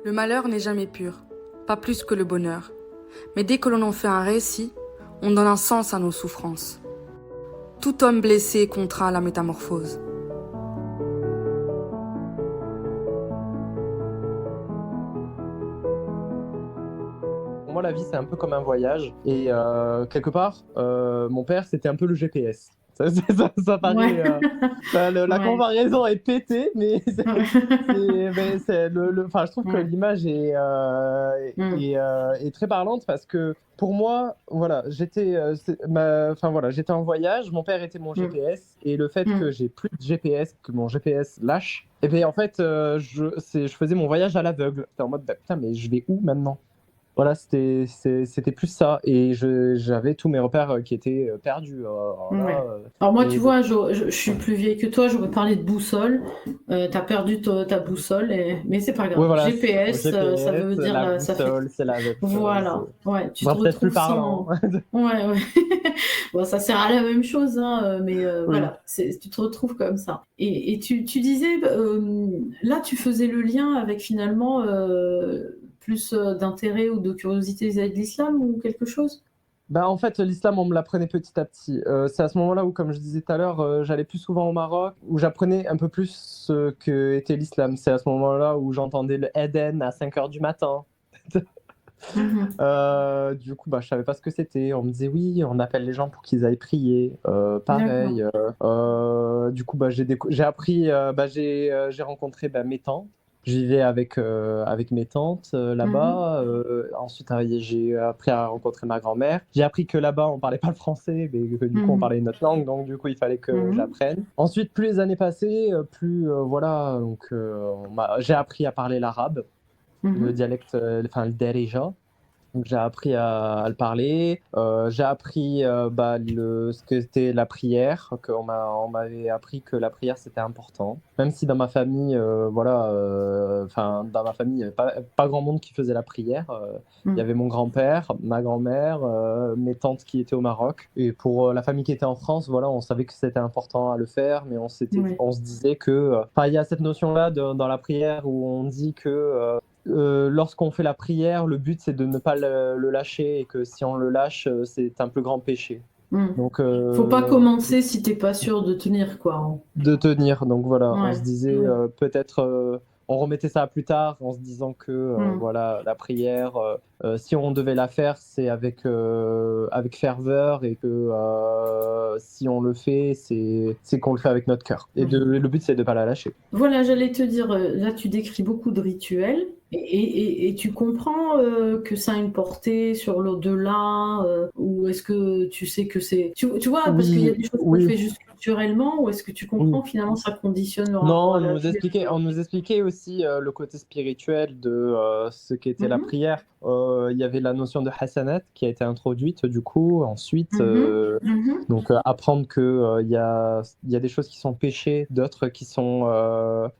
Le malheur n'est jamais pur, pas plus que le bonheur. Mais dès que l'on en fait un récit, on donne un sens à nos souffrances. Tout homme blessé est contraint à la métamorphose. Pour moi, la vie, c'est un peu comme un voyage. Et quelque part, mon père, c'était un peu le GPS. Ça paraît, Ouais. la Ouais. comparaison est pétée, mais enfin, je trouve que Ouais. l'image Mm. est très parlante parce que pour moi, voilà, enfin, voilà, j'étais en voyage, mon père était mon Mm. GPS, et le fait que Mm. j'ai plus de GPS, que mon GPS lâche, et bien en fait, je faisais mon voyage à l'aveugle. J'étais en mode, bah, putain, mais je vais où maintenant? Voilà, c'était plus ça. Et j'avais tous mes repères qui étaient perdus. Alors là, Ouais. Alors moi, tu et donc, vois, je suis plus vieille que toi, j'aurais parlé de boussole. T'as perdu ta boussole, mais c'est pas ouais, grave. voilà, GPS, ça GPS, veut dire, la ça fait... boussole, c'est la même chose. Voilà, ouais, tu te Bon, peut-être plus retrouves parlant. sans... Ouais, ouais. Bon, ça sert à la même chose, hein, mais Oui. voilà, tu te retrouves comme ça. Et tu disais, là, tu faisais le lien avec finalement plus d'intérêt ou de curiosité vis-à-vis de l'islam ou quelque chose? Bah, en fait, l'islam, on me l'apprenait petit à petit. C'est à ce moment-là où, comme je disais tout à l'heure, j'allais plus souvent au Maroc, où j'apprenais un peu plus ce que était l'islam. C'est à ce moment-là où j'entendais le Eden à 5 heures du matin. Mhm. Du coup, bah, je savais pas ce que c'était. On me disait oui, on appelle les gens pour qu'ils aillent prier. D'accord. Pareil. Du coup, bah, j'ai appris, j'ai rencontré bah, mes tantes. Je vivais avec mes tantes Mhm. là-bas. Ensuite, j'ai appris à rencontrer ma grand-mère. J'ai appris que là-bas, on parlait pas le français, mais que du coup, on Mhm. parlait une autre langue. Donc, du coup, il fallait que Mhm. j'apprenne. Ensuite, plus les années passaient, plus voilà. Donc, j'ai appris à parler l'arabe, le Mhm. dialecte, enfin le Darija. Donc, j'ai appris à le parler. J'ai appris ce que c'était la prière. On m'avait appris que la prière c'était important. Même si dans ma famille, enfin dans ma famille, il n'y avait pas grand monde qui faisait la prière. Il y Mhm. avait mon grand-père, ma grand-mère, mes tantes qui étaient au Maroc. Et pour la famille qui était en France, voilà, on savait que c'était important à le faire, mais Ouais. on se disait que, enfin, il y a cette notion-là dans la prière où on dit que lorsqu'on fait la prière, le but c'est de ne pas le lâcher et que si on le lâche, c'est un plus grand péché. Mhm. Donc, Faut pas commencer si t'es pas sûr de tenir, quoi, hein. de tenir. Donc voilà, on se Ouais. disait Ouais. peut-être, on remettait ça à plus tard en se disant que Mhm. voilà, la prière, si on devait la faire, c'est avec ferveur et que si on le fait, c'est qu'on le fait avec notre cœur. Et Ouais. le but c'est de ne pas la lâcher. Voilà, j'allais te dire, là tu décris beaucoup de rituels et tu comprends que ça a une portée sur l'au-delà, ou est-ce que tu sais que c'est... Tu vois, parce qu'il y a Oui, des choses qu'on oui, fait juste culturellement, ou est-ce que tu oui. comprends finalement ça conditionne le Non, rapport à la vie? on nous expliquait aussi le côté spirituel de ce qu'était la Mhm. prière. Il y avait la notion de hasanat qui a été introduite du coup. Ensuite, Mhm. Mhm. donc apprendre que il y a des choses qui sont péchées, d'autres qui sont Ouais.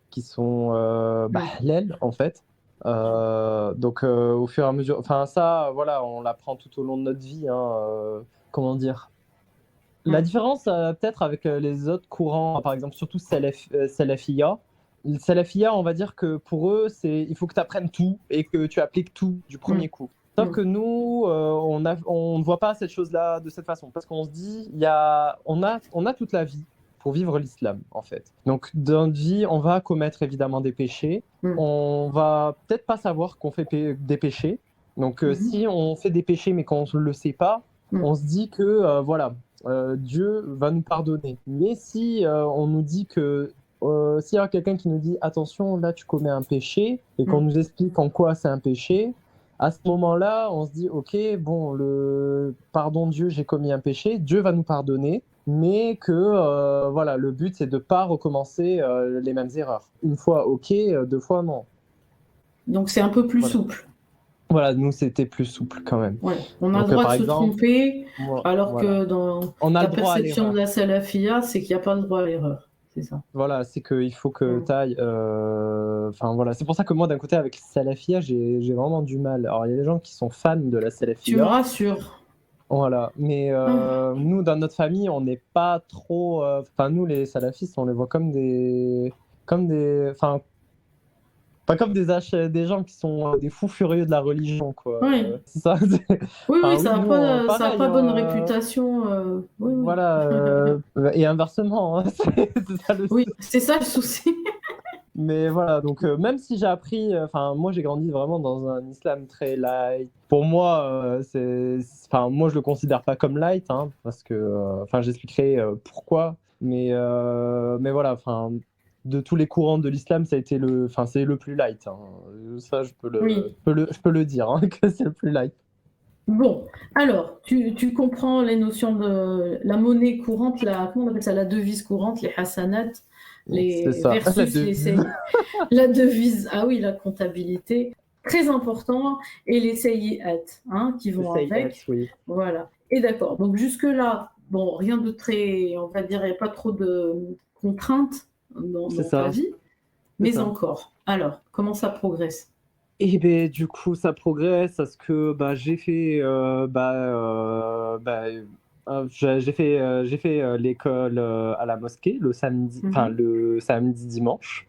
halal en fait. Donc au fur et à mesure, enfin ça, voilà, on l'apprend tout au long de notre vie, hein, comment dire. La Ouais. différence, peut-être avec les autres courants, par exemple, surtout Salafia. Le Salafia, on va dire que pour eux, il faut que tu apprennes tout et que tu appliques tout du premier Mhm. coup. Sauf que Mhm. nous, on ne voit pas cette chose-là de cette façon. Parce qu'on se dit, on a toute la vie pour vivre l'islam, en fait. Donc, dans notre vie, on va commettre évidemment des péchés. Mhm. On va peut-être pas savoir qu'on fait des péchés. Donc, Mhm. si on fait des péchés mais qu'on ne le sait pas, Mhm. on se dit que, voilà, Dieu va nous pardonner. Mais si on nous dit que, s'il y a quelqu'un qui nous dit attention, là tu commets un péché, et qu'on Mhm. nous explique en quoi c'est un péché, à ce moment-là, on se dit ok, bon, pardon Dieu, j'ai commis un péché, Dieu va nous pardonner, mais que voilà, le but c'est de ne pas recommencer les mêmes erreurs. Une fois ok, deux fois non. Donc c'est un peu plus Voilà. souple. Voilà, nous c'était plus souple quand même. Ouais. On a le Donc droit de par se exemple, tromper, alors voilà, que dans on a ta le droit à perception de la l'erreur. salafia, c'est qu'il n'y a pas le droit à l'erreur. C'est ça. Voilà, c'est qu'il faut que tu Mm. ailles. Enfin, voilà. C'est pour ça que moi, d'un côté, avec Salafia, j'ai vraiment du mal. Alors, il y a des gens qui sont fans de la Tu me Salafia. rassures. Voilà. Mais Ah. nous, dans notre famille, on n'est pas trop. Enfin, nous, les salafistes, on les voit comme des. Enfin, Pas comme des gens qui sont des fous furieux de la religion, quoi. Oui. C'est ça. Oui, Enfin, ça n'a nous, pas, ça a pareil, pas bonne réputation. Oui, oui. Voilà, et inversement, hein, c'est ça le Oui, souci. c'est ça le souci. Mais voilà, donc même si j'ai appris, enfin moi j'ai grandi vraiment dans un islam très light. Pour moi, enfin moi je le considère pas comme light, hein, parce que, enfin j'expliquerai pourquoi. Mais voilà, enfin de tous les courants de l'islam, ça a été enfin c'est le plus light, hein. Ça je peux Oui. je peux le dire, hein, que c'est le plus light. Bon, alors, tu comprends les notions de la monnaie courante, comment on appelle ça, la devise courante, les hasanat, C'est ça, la versus les devise. la devise, ah oui, la comptabilité, très important, et les sayyi'at, qui vont avec. Oui. Voilà. Et d'accord. Donc jusque-là, bon, rien de très, on va dire, il n'y a pas trop de contraintes dans C'est ta ça. vie, C'est mais ça. encore. Alors, comment ça progresse? Et ben du coup ça progresse parce que j'ai fait j'ai fait l'école à la mosquée le samedi, enfin Mhm. le samedi dimanche.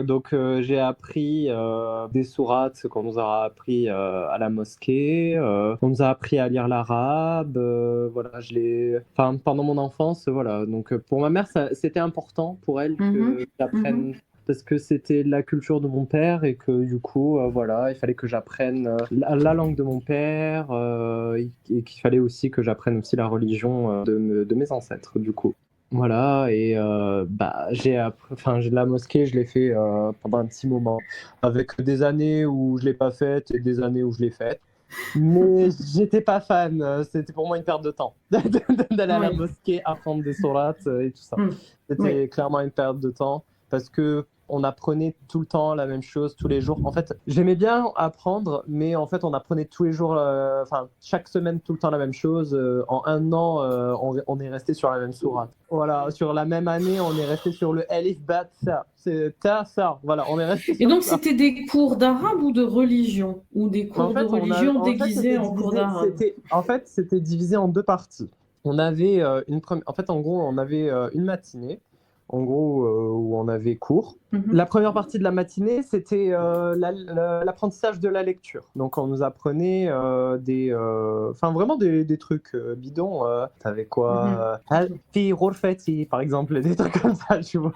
Donc j'ai appris des sourates qu'on nous a appris à la mosquée. On nous a appris à lire l'arabe. Voilà, enfin pendant mon enfance, voilà. Donc pour ma mère c'était important pour elle que Mhm. j'apprenne parce que c'était la culture de mon père et que du coup, voilà, il fallait que j'apprenne la langue de mon père et qu'il fallait aussi que j'apprenne aussi la religion de mes ancêtres, du coup. Voilà, et enfin, la mosquée, je l'ai fait pendant un petit moment, avec des années où je l'ai pas faite et des années où je l'ai faite. Mais j'étais pas fan, c'était pour moi une perte de temps d'aller à la Oui. mosquée, apprendre des sourates et tout ça. Mm. C'était Oui. clairement une perte de temps parce que on apprenait tout le temps la même chose tous les jours. En fait, j'aimais bien apprendre, mais en fait, on apprenait tous les jours, enfin, chaque semaine, tout le temps la même chose. En un an, on est resté sur la même sourate. Voilà, sur la même année, on est resté sur le Elif Bat Sa. C'est Ta Sa. Voilà, on est resté Et sur donc, ça. c'était des cours d'arabe ou de religion? Ou des cours de religion déguisés en cours d'arabe? C'était divisé en deux parties. On avait en fait, en gros, on avait une matinée, en gros, où on avait cours. Mhm. La première partie de la matinée, c'était l'apprentissage de la lecture. Donc, on nous apprenait enfin vraiment des trucs bidons. T'avais quoi? Fi ghurfati, par exemple, des trucs comme ça, tu vois.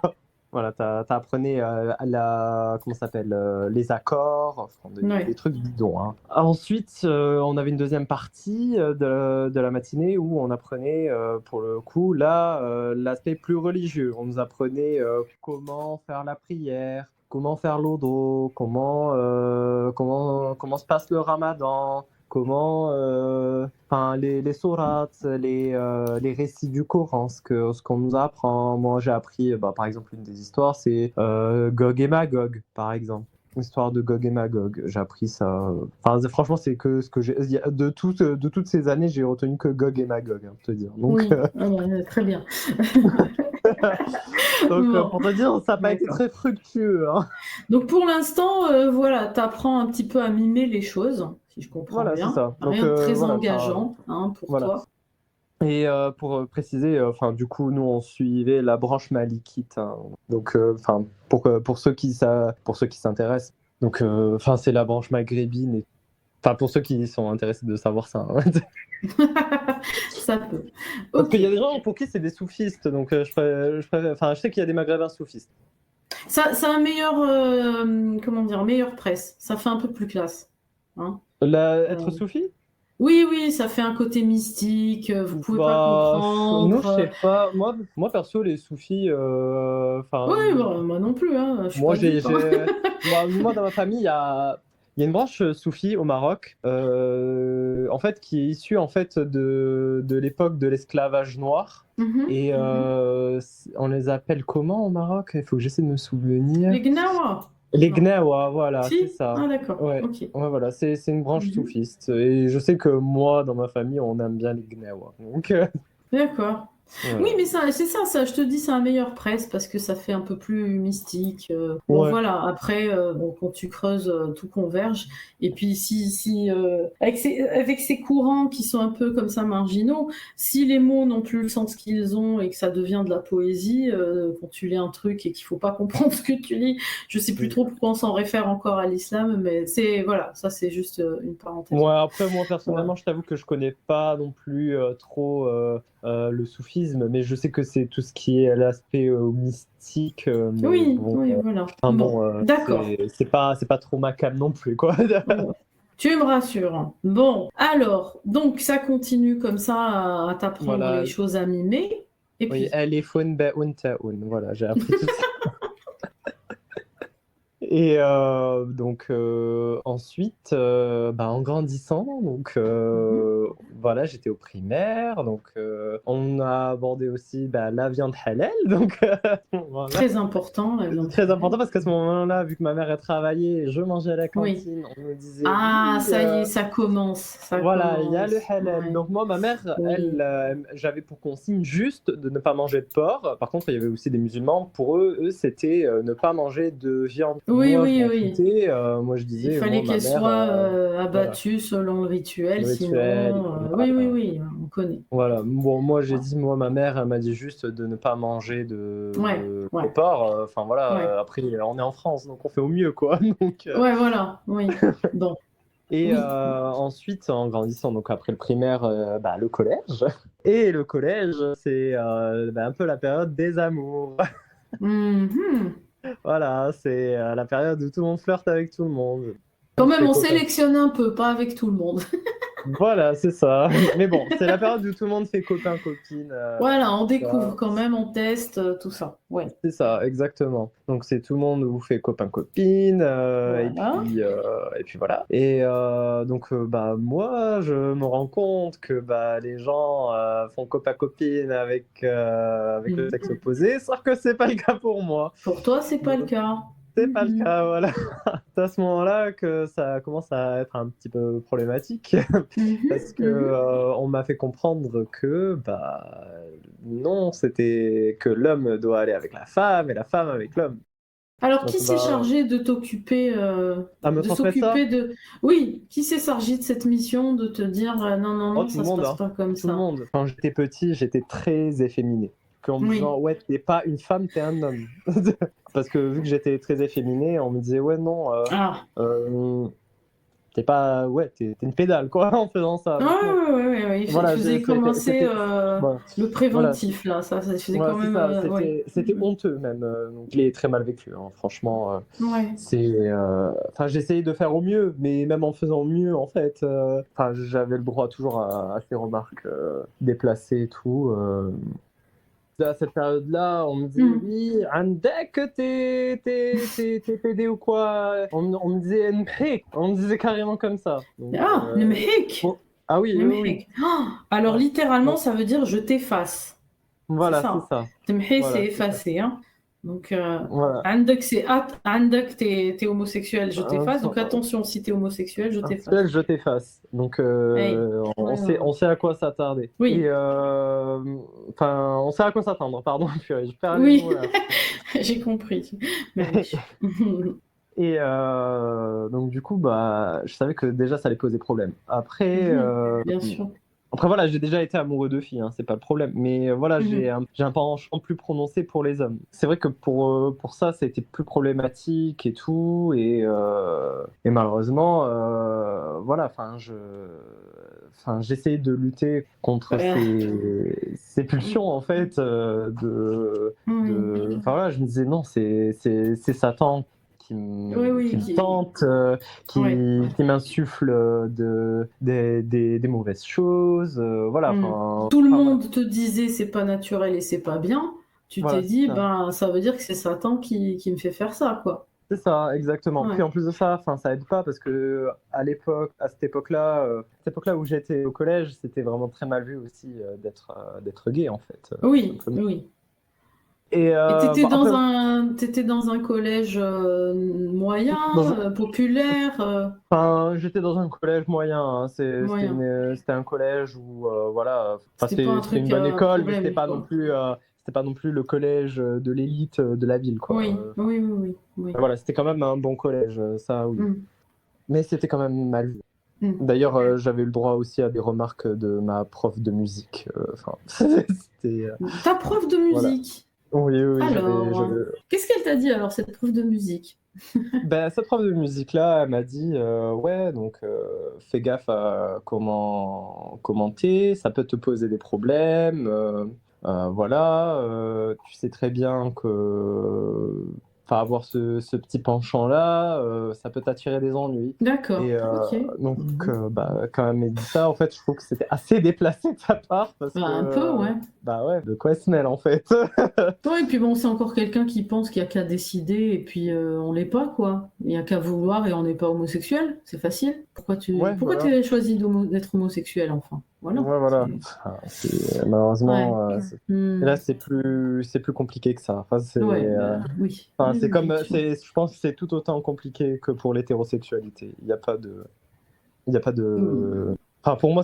Voilà, t'apprenais comment ça s'appelle, les accords, enfin, Ouais. des trucs bidons, hein. Ensuite, on avait une deuxième partie de la matinée où on apprenait, pour le coup, là, l'aspect plus religieux. On nous apprenait comment faire la prière, comment faire l'odo, comment se passe le ramadan, comment, enfin, les sourates, les récits du Coran, ce qu'on nous apprend. Moi, j'ai appris, par exemple, une des histoires, c'est Gog et Magog, par exemple. L'histoire de Gog et Magog. J'ai appris ça. Enfin, franchement, c'est que ce que j'ai. De toutes ces années, j'ai retenu que Gog et Magog, pour te dire. Donc, Oui, très bien. Bon, pour te dire, ça n'a pas été d'accord. très fructueux, hein. Donc, pour l'instant, voilà, tu apprends un petit peu à mimer les choses, si je comprends Voilà, c'est bien. ça. Donc, Rien de très voilà. engageant pour Voilà. toi. Et pour préciser, enfin du coup nous on suivait la branche malikite, hein. Donc enfin pour ceux qui s'intéressent, donc enfin c'est la branche maghrébine et enfin pour ceux qui sont intéressés de savoir ça, hein. Ça peut. Parce qu'il y a Ok. des gens pour qui c'est des soufistes, donc enfin je sais qu'il y a des maghrébins soufistes. Ça a un meilleur, comment dire, meilleure presse. Ça fait un peu plus classe. Hein. Être soufi? Oui, ça fait un côté mystique. Vous pouvez pas Nous je comprendre. sais pas, moi perso les soufis, enfin Oui, bon, moi non plus. Je suis moi, pas dupe. moi, dans ma famille, il y a une branche soufie au Maroc, en fait, qui est issue en fait de l'époque de l'esclavage noir. Et on les appelle comment au Maroc? Il faut que j'essaie de me souvenir. Les Gnawa. Les Non. Gnawa, voilà, c'est Si? ça. Ah, d'accord. Ouais, Ok. ouais, voilà, c'est une branche Mhm. soufiste. Et je sais que moi, dans ma famille, on aime bien les Gnawa. Donc, D'accord. Oui, mais c'est ça, je te dis, c'est un meilleur presse parce que ça fait un peu plus mystique. Bon, Ouais. voilà, après, bon, quand tu creuses, tout converge. Et puis, avec ces courants qui sont un peu comme ça marginaux, si les mots n'ont plus le sens qu'ils ont et que ça devient de la poésie, quand tu lis un truc et qu'il faut pas comprendre ce que tu lis, je sais plus trop pourquoi on s'en réfère encore à l'islam, mais voilà, ça c'est juste une parenthèse. Ouais, après, moi, Voilà. personnellement, je t'avoue que je connais pas non plus trop le soufisme, mais je sais que c'est tout ce qui est l'aspect mystique, mais Oui, bon, oui, voilà. enfin Bon, bon, d'accord. c'est pas trop ma came non plus, quoi. Bon. Tu me rassures. Bon, alors, donc ça continue comme ça à t'apprendre Voilà, les choses à mimer. Et oui, puis, Alifun Ba'un Ta'un, voilà, j'ai appris tout ça. Et donc ensuite, bah, en grandissant, donc mhm, voilà, j'étais au primaire, donc on a abordé aussi bah, la viande halal, donc voilà. très important, la viande C'est très halal. important parce qu'à ce moment-là, vu que ma mère elle travaillait et je mangeais à la Oui. cantine, on me disait Ah, oui, ça y est, ça commence, ça voilà, il y a le commence. halal. Ouais. Donc moi, ma mère, Oui. elle, j'avais pour consigne juste de ne pas manger de porc. Par contre, il y avait aussi des musulmans. Pour eux, c'était ne pas manger de viande. Oui, Moi, je oui, m'en oui. foutais. Moi, je Il disais, fallait moi, ma qu'elle mère, soit voilà, abattue selon le rituel, le rituel, sinon. Oui, oui, voilà. oui, on connaît. Voilà. Bon, moi, j'ai Ouais, dit, moi, ma mère, elle m'a dit juste de ne pas manger ouais, de ouais. porc. Enfin, Ouais, voilà. Après, on est en France, donc on fait au mieux, quoi. Donc, ouais, voilà, oui. Bon, et oui. ensuite, en grandissant, donc après le primaire, bah, le collège. Et le collège, c'est bah, un peu la période des amours. Mhm. Voilà, c'est la période où tout le monde flirte avec tout le monde. Quand On même, fait on copain. sélectionne un peu, pas avec tout le monde. Voilà, c'est ça. Mais bon, c'est la période où tout le monde fait copain-copine. Voilà, on Tout découvre ça. quand même, on teste, tout ça. Ouais, C'est ça, exactement. Donc c'est tout le monde où vous fait copain-copine, voilà. et puis voilà. Et donc bah moi je me rends compte que bah les gens font copain-copine avec le sexe Mhm. opposé, sauf que c'est pas le cas pour moi. Pour toi, c'est pas le Donc, cas. c'est pas le Mhm. cas, voilà. C'est à ce moment-là que ça commence à être un petit peu problématique parce Mhm, que mhm. on m'a fait comprendre que bah non, c'était que l'homme doit aller avec la femme et la femme avec l'homme. Alors, qui Donc s'est bah chargé de t'occuper, à me de transmettre ça, s'occuper de... Oui, qui s'est chargé de cette mission de te dire non, non, oh non, tout le ça se monde passe hein, pas comme tout le ça. monde. Quand j'étais petit, j'étais très efféminé. Qu'on me disant Oui. ouais, t'es pas une femme, t'es un homme. Parce que vu que j'étais très efféminé, on me disait ouais non Ah, euh, t'es pas ouais, t'es une pédale quoi en faisant ça. Donc non. ouais, ouais, ouais, ouais. Il Voilà, faisait commencer voilà, le voilà, préventif, là. Ça faisait voilà, quand c'est même... ça. ouais. C'était honteux même. Donc je l'ai très mal vécu. Hein. Franchement, Ouais. enfin, j'essayais de faire au mieux, mais même en faisant mieux, en fait, enfin, j'avais le droit toujours à ces remarques déplacées et tout. À cette période-là, on me disait Mm. oui, Andek, t'es pédé ou quoi? On me disait Npik. On me disait carrément comme ça. Donc, Ah, Nemhek. bon. Ah oui, oui, oui. Nemhek. Ah, alors, Ouais. littéralement, Donc, ça veut dire je t'efface. C'est voilà, c'est ça. ça. Temhe, c'est Voilà, c'est ça. effacer. Hein. Donc, Voilà. عندك, c'est عندك, t'es homosexuel, je t'efface. Donc, Un, attention, si t'es homosexuel, je un t'efface. je t'efface. Donc, Hey. Ouais, ouais, on ouais. sait à quoi s'attarder. Et, Oui, enfin, on sait à quoi s'attendre, pardon, purée, je perds les oui, mots là. j'ai compris. Mais oui. Et donc, du coup, bah, je savais que déjà ça allait poser problème. Mhm, bien sûr. Après voilà, j'ai déjà été amoureux de filles, hein, c'est pas le problème. Mais voilà, Mhm. j'ai un penchant plus prononcé pour les hommes. C'est vrai que pour ça, ça a été plus problématique et tout. Et malheureusement, voilà, enfin, j'essayais de lutter contre Euh, ces pulsions, en fait. oui, Enfin voilà, je me disais non, c'est Satan oui, qui oui, me tente, ouais. qui m'insuffle des mauvaises choses. Voilà, Mm. enfin, Tout le voilà. monde te disait c'est pas naturel et c'est pas bien. Tu t'es Voilà, c'est dit, ça. ben, ça veut dire que c'est Satan qui me fait faire ça, quoi. C'est ça, exactement. Puis Ouais. en plus de ça, enfin, ça aide pas parce que à cette époque-là où j'étais au collège, c'était vraiment très mal vu aussi d'être gay en fait, tout Oui, simplement. oui. Et Et bon, après, t'étais dans un collège moyen, dans populaire, enfin, j'étais dans un collège moyen, hein. moyen. C'était un collège où, voilà, enfin, C'était pas un c'était une truc bonne à école, mais problème, quoi. c'était pas non plus le collège de l'élite de la ville, quoi. Oui, oui, oui, oui, oui. Voilà, c'était quand même un bon collège, ça oui. Mm, Mais c'était quand même mal vu. mm. D'ailleurs, j'avais eu le droit aussi à des remarques de ma prof de musique. Enfin, c'était, Ta prof de voilà. musique. Oui, oui, Alors, qu'est-ce qu'elle t'a dit alors, cette prof de musique? Ben, cette prof de musique-là, elle m'a dit, ouais, donc fais gaffe à comment commenter, ça peut te poser des problèmes. Voilà, tu sais très bien que, enfin, avoir ce petit penchant-là, ça peut t'attirer des ennuis. D'accord, Et ok. donc, bah, quand elle m'a dit ça, en fait, je trouve que c'était assez déplacé de sa part parce Bah, que, un peu, ouais. bah ouais, de quoi elle se mêle en fait. Ouais, et puis bon, c'est encore quelqu'un qui pense qu'il n'y a qu'à décider et puis on l'est pas, quoi. Il n'y a qu'à vouloir et on n'est pas homosexuel. C'est facile. Ouais, Pourquoi voilà. tu as choisi d'être homosexuel, enfin? Voilà. Ouais, voilà. Enfin, Ouais. malheureusement, et Hmm. là, c'est plus compliqué que ça. Ouais, bah, oui. Enfin, Oui, c'est oui, comme, bien sûr. je pense que c'est tout autant compliqué que pour l'hétérosexualité. Il y a pas Hmm. de, enfin, pour moi,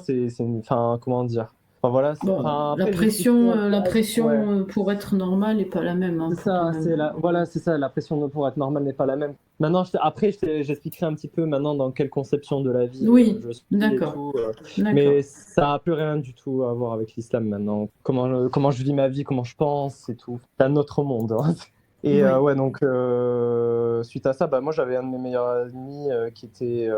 enfin, comment dire. Enfin, voilà, Bon, enfin, après, j'ai discuté un peu, la ouais. pression pour être normal n'est pas la même, hein, C'est pour tout ça, le monde. voilà, c'est ça, la pression pour être normal n'est pas la même. Maintenant, après, j'expliquerai un petit peu maintenant dans quelle conception de la vie Oui, je suis et d'accord, tout. Mais d'accord. ça n'a plus rien du tout à voir avec l'islam maintenant. Comment je vis ma vie, comment je pense et tout. C'est un autre monde, hein. Et Oui. ouais, donc suite à ça, bah, moi j'avais un de mes meilleurs amis qui était,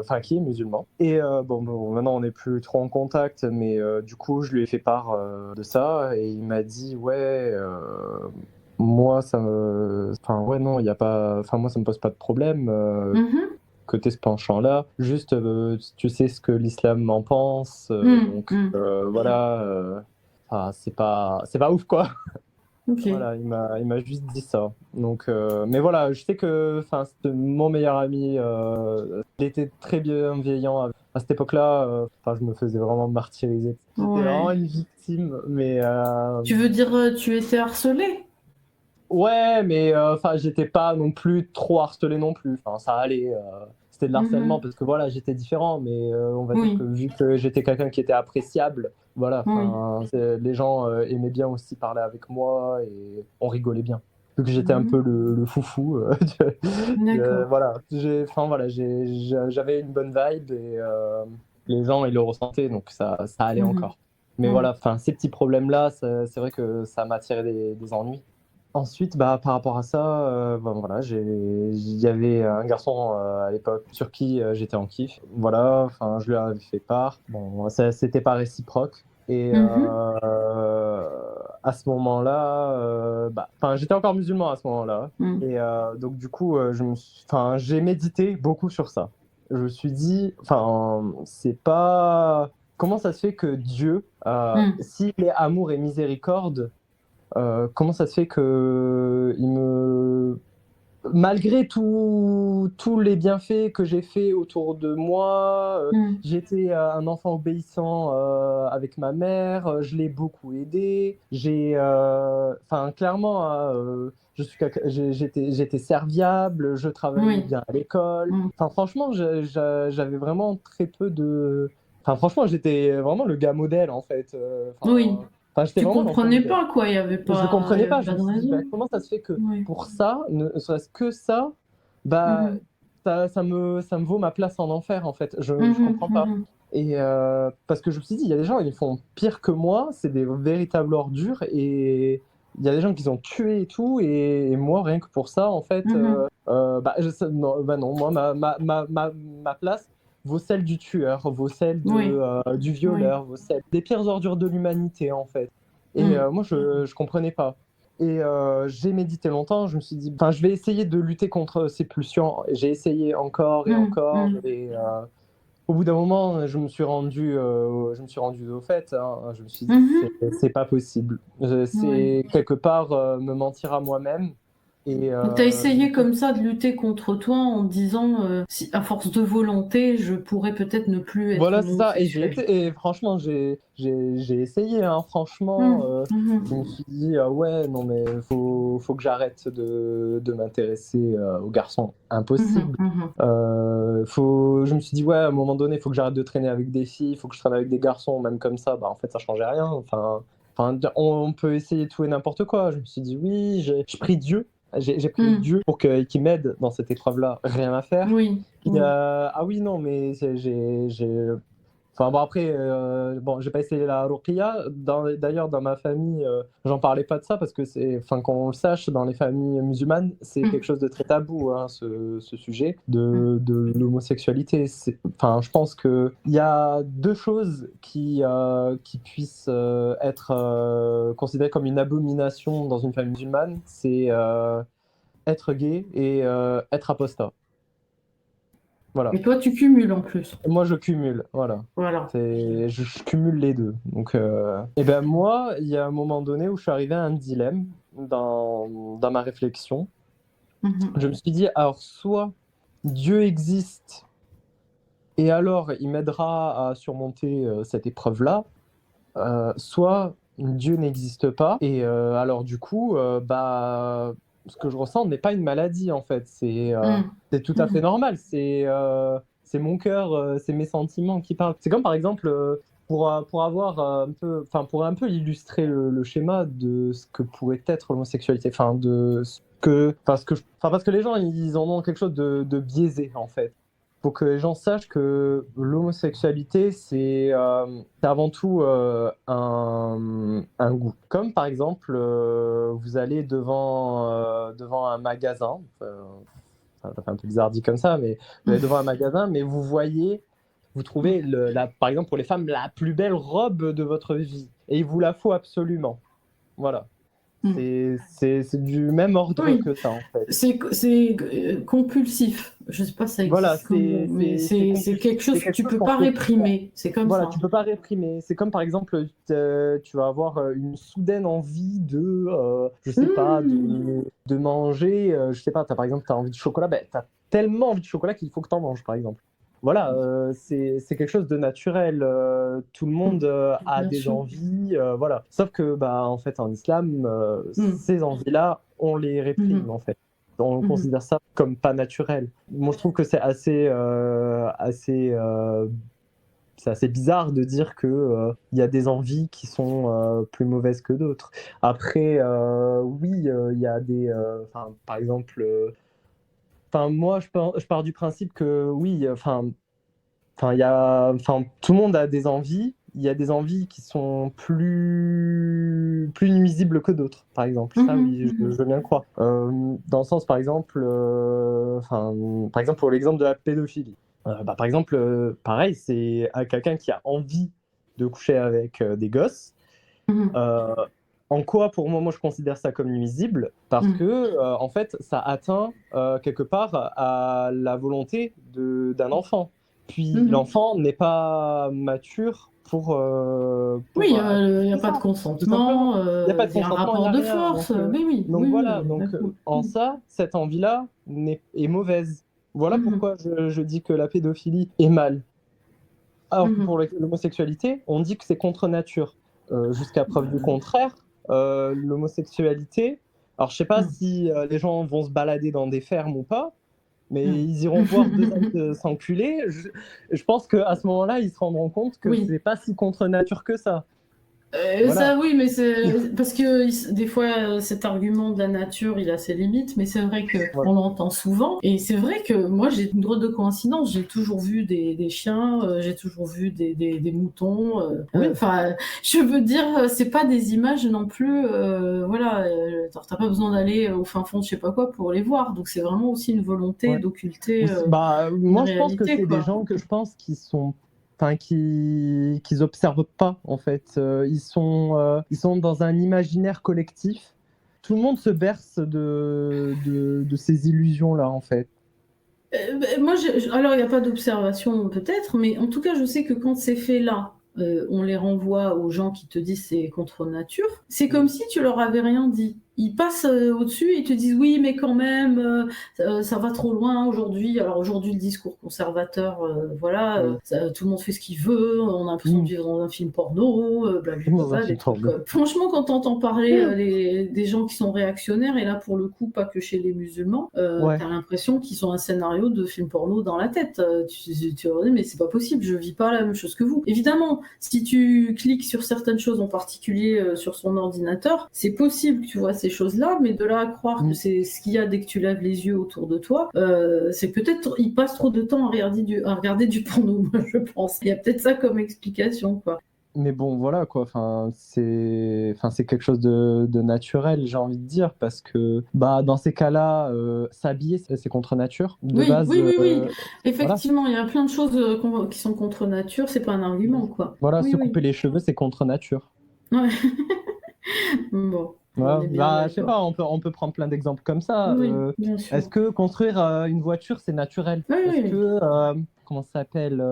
enfin qui est musulman. Et bon, maintenant on n'est plus trop en contact, mais du coup je lui ai fait part de ça et il m'a dit ouais, moi enfin ouais non, il y a pas, enfin moi ça me pose pas de problème Mhm. que t'aies ce penchant-là. Juste tu sais ce que l'islam en pense, Hmm, donc hmm. voilà, enfin, c'est pas ouf quoi. Ok. Voilà, il m'a juste dit ça. Donc, mais voilà, je sais que, enfin, c'était mon meilleur ami. Il était très bienveillant à cette époque-là. Enfin, je me faisais vraiment martyriser. J'étais vraiment Ouais. une victime, mais Tu veux dire, tu étais harcelé? ouais, mais enfin, j'étais pas non plus trop harcelé non plus. Enfin, ça allait. C'était de l'harcèlement Mhm. parce que voilà, j'étais différent, mais on va dire que Oui, vu que j'étais quelqu'un qui était appréciable, voilà, oui. enfin, les gens aimaient bien aussi parler avec moi et on rigolait bien. Vu que j'étais un peu Mhm. le foufou, D'accord. voilà, enfin voilà, j'avais une bonne vibe et les gens ils le ressentaient, donc ça allait Mhm. encore. Mais voilà, Ouais. enfin ces petits problèmes-là, c'est vrai que ça m'a tiré des ennuis. Ensuite, bah, par rapport à ça, ben, voilà, il y avait un garçon à l'époque sur qui j'étais en kiff. Voilà, enfin, je lui avais fait part. Bon, c'était pas réciproque. Et Mhm. à ce moment-là, bah, enfin, j'étais encore musulman à ce moment-là. Mhm. Et donc, du coup, enfin, j'ai médité beaucoup sur ça. Je me suis dit, enfin, c'est pas. Comment ça se fait que Dieu, Mhm. s'il est amour et miséricorde, comment ça se fait que malgré tous les bienfaits que j'ai fait autour de moi, Mhm. j'étais un enfant obéissant avec ma mère, je l'ai beaucoup aidé, enfin clairement, hein, j'étais serviable, je travaillais Oui. bien à l'école. Mhm. Enfin franchement, j'avais vraiment très peu de. Enfin franchement, j'étais vraiment le gars modèle en fait. Oui. Enfin, j'étais Tu vraiment l'enfant comprenais modèle. pas, quoi. Je Il y comprenais avait pas. Je pas me de suis dit, bah, raison. comment ça se fait que Oui. pour ça, ne serait-ce que ça, bah, Mhm. ça me vaut ma place en enfer, en fait. Je Mhm. comprends pas. Mhm. Et parce que je me suis dit, il y a des gens, ils font pire que moi, c'est des véritables ordures, et il y a des gens qui ont tué et tout, et moi, rien que pour ça, en fait, Mhm. bah, non, bah non, moi, ma place vaut celle du tueur, vaut celle Oui. du Oui. violeur, vaut celle des pires ordures de l'humanité, en fait. Et Mhm. moi, je comprenais pas. Et j'ai médité longtemps, je me suis dit, enfin, je vais essayer de lutter contre ces pulsions. J'ai essayé encore et Mhm. encore, Mhm. et au bout d'un moment, je me suis rendu au fait, hein. Je me suis dit, Mhm. c'est pas possible. Oui. C'est quelque part me mentir à moi-même. Et T'as essayé comme ça de lutter contre toi en te disant si à force de volonté, je pourrais peut-être ne plus être voilà, c'est ça. homosexuel. Et franchement, j'ai essayé, hein, franchement. Je me suis dit, ouais, non, mais faut que j'arrête de m'intéresser aux garçons. Impossible. Je me suis dit, ouais, à un moment donné, il faut que j'arrête de traîner avec des filles, il faut que je traîne avec des garçons, même comme ça, bah en fait, ça changeait rien. Enfin, on peut essayer tout et n'importe quoi. Je me suis dit, oui, je prie Dieu. J'ai prié Dieu pour qu'il m'aide dans cette épreuve-là. Rien à faire. Oui. Ah oui, non, mais Enfin bon, après, bon, j'ai pas essayé la ruqya. D'ailleurs, dans ma famille, j'en parlais pas de ça parce que enfin, qu'on le sache, dans les familles musulmanes, c'est quelque chose de très tabou, hein, ce sujet de l'homosexualité. Enfin, je pense qu'il y a deux choses qui puissent être considérées comme une abomination dans une famille musulmane. C'est être gay et être apostat. Voilà. Et toi, tu cumules en plus. Moi, je cumule, voilà. Voilà. Je cumule les deux. Donc, et ben moi, il y a un moment donné où je suis arrivé à un dilemme dans ma réflexion. Je me suis dit, alors, soit Dieu existe et alors il m'aidera à surmonter cette épreuve-là, soit Dieu n'existe pas et alors du coup, bah, ce que je ressens n'est pas une maladie en fait, c'est tout à fait normal, c'est mon cœur, c'est mes sentiments qui parlent. C'est comme par exemple, pour avoir un peu, enfin pour un peu illustrer le schéma de ce que pourrait être l'homosexualité, enfin de ce que, parce que les gens ils en ont quelque chose de biaisé en fait. Faut que les gens sachent que l'homosexualité, c'est avant tout un goût. Comme par exemple, vous allez devant un magasin, ça fait un peu bizarre dit comme ça, mais vous allez devant un magasin, mais vous trouvez, par exemple pour les femmes, la plus belle robe de votre vie. Et il vous la faut absolument. Voilà. C'est du même ordre que ça, en fait. C'est compulsif. Je sais pas si ça existe voilà, mais c'est quelque chose que tu peux pas réprimer. C'est comme voilà, ça. tu peux pas réprimer. C'est comme par exemple, tu vas avoir une soudaine envie de, je sais pas, de manger. Je sais pas, par exemple, tu as envie de chocolat. Ben, tu as tellement envie de chocolat qu'il faut que tu en manges, par exemple. Voilà, c'est quelque chose de naturel. Tout le monde a des envies, voilà. Sauf que, bah, en fait, en islam, ces envies-là, on les réprime, en fait. On considère ça comme pas naturel. Moi, je trouve que c'est c'est assez bizarre de dire que il y a des envies qui sont plus mauvaises que d'autres. Après, oui, il y a par exemple. Moi, je pars du principe que oui, tout le monde a des envies. Il y a des envies qui sont plus nuisibles que d'autres, par exemple. Ça, oui, je veux bien le croire. Dans le sens, par exemple, pour l'exemple de la pédophilie. Par exemple, pareil, c'est à quelqu'un qui a envie de coucher avec des gosses. En quoi, pour moi, je considère ça comme nuisible parce que, en fait, ça atteint quelque part à la volonté d'un enfant. Puis l'enfant n'est pas mature pour. Oui, il n'y a pas de consentement, il n'y a pas de consentement, un rapport de force. Mais oui. Donc oui, voilà, oui, donc en ça, cette envie-là est mauvaise. Voilà pourquoi je dis que la pédophilie est mal. Alors que pour l'homosexualité, on dit que c'est contre nature. Jusqu'à preuve du contraire, l'homosexualité. Alors je sais pas si les gens vont se balader dans des fermes ou pas, mais ils iront voir deux hommes s'enculer. Je pense qu'à ce moment-là, ils se rendront compte que c'est pas si contre nature que ça. Voilà. Ça oui, mais c'est parce que des fois cet argument de la nature il a ses limites, mais c'est vrai que on l'entend souvent et c'est vrai que moi j'ai une drôle de coïncidence, j'ai toujours vu des chiens, j'ai toujours vu des moutons, enfin je veux dire c'est pas des images non plus, voilà, t'as pas besoin d'aller au fin fond de je sais pas quoi pour les voir, donc c'est vraiment aussi une volonté d'occulter. Moi je pense que c'est des gens que je pense qui sont qu'ils observent pas en fait. Ils sont dans un imaginaire collectif. Tout le monde se berce de ces illusions-là en fait. Moi, alors il n'y a pas d'observation peut-être, mais en tout cas je sais que quand c'est fait là, on les renvoie aux gens qui te disent c'est contre nature. C'est comme si tu leur avais rien dit. ils passent au-dessus et ils te disent oui, mais quand même, ça va trop loin aujourd'hui. Alors aujourd'hui, le discours conservateur, voilà, tout le monde fait ce qu'il veut, on a l'impression de vivre dans un film porno, blablabla, des trucs. Franchement, quand t'entends parler des gens qui sont réactionnaires, et là pour le coup, pas que chez les musulmans, t'as l'impression qu'ils ont un scénario de film porno dans la tête. Tu vas dire, mais c'est pas possible, je vis pas la même chose que vous. Évidemment, si tu cliques sur certaines choses, en particulier sur son ordinateur, c'est possible que tu vois ces choses-là, mais de là à croire que c'est ce qu'il y a dès que tu lèves les yeux autour de toi, c'est peut-être, il passe trop de temps à regarder du porno, moi je pense. Il y a peut-être ça comme explication, quoi. Mais bon, voilà quoi. C'est quelque chose de naturel, j'ai envie de dire, parce que dans ces cas-là, s'habiller, c'est contre nature. De base, oui. Effectivement, il y a plein de choses qui sont contre nature. C'est pas un argument, quoi. Voilà, se couper les cheveux, c'est contre nature. Ouais. Bon. Je sais pas, on peut prendre plein d'exemples comme ça. Bien sûr. Est-ce que construire une voiture, c'est naturel? Est-ce que, comment ça s'appelle,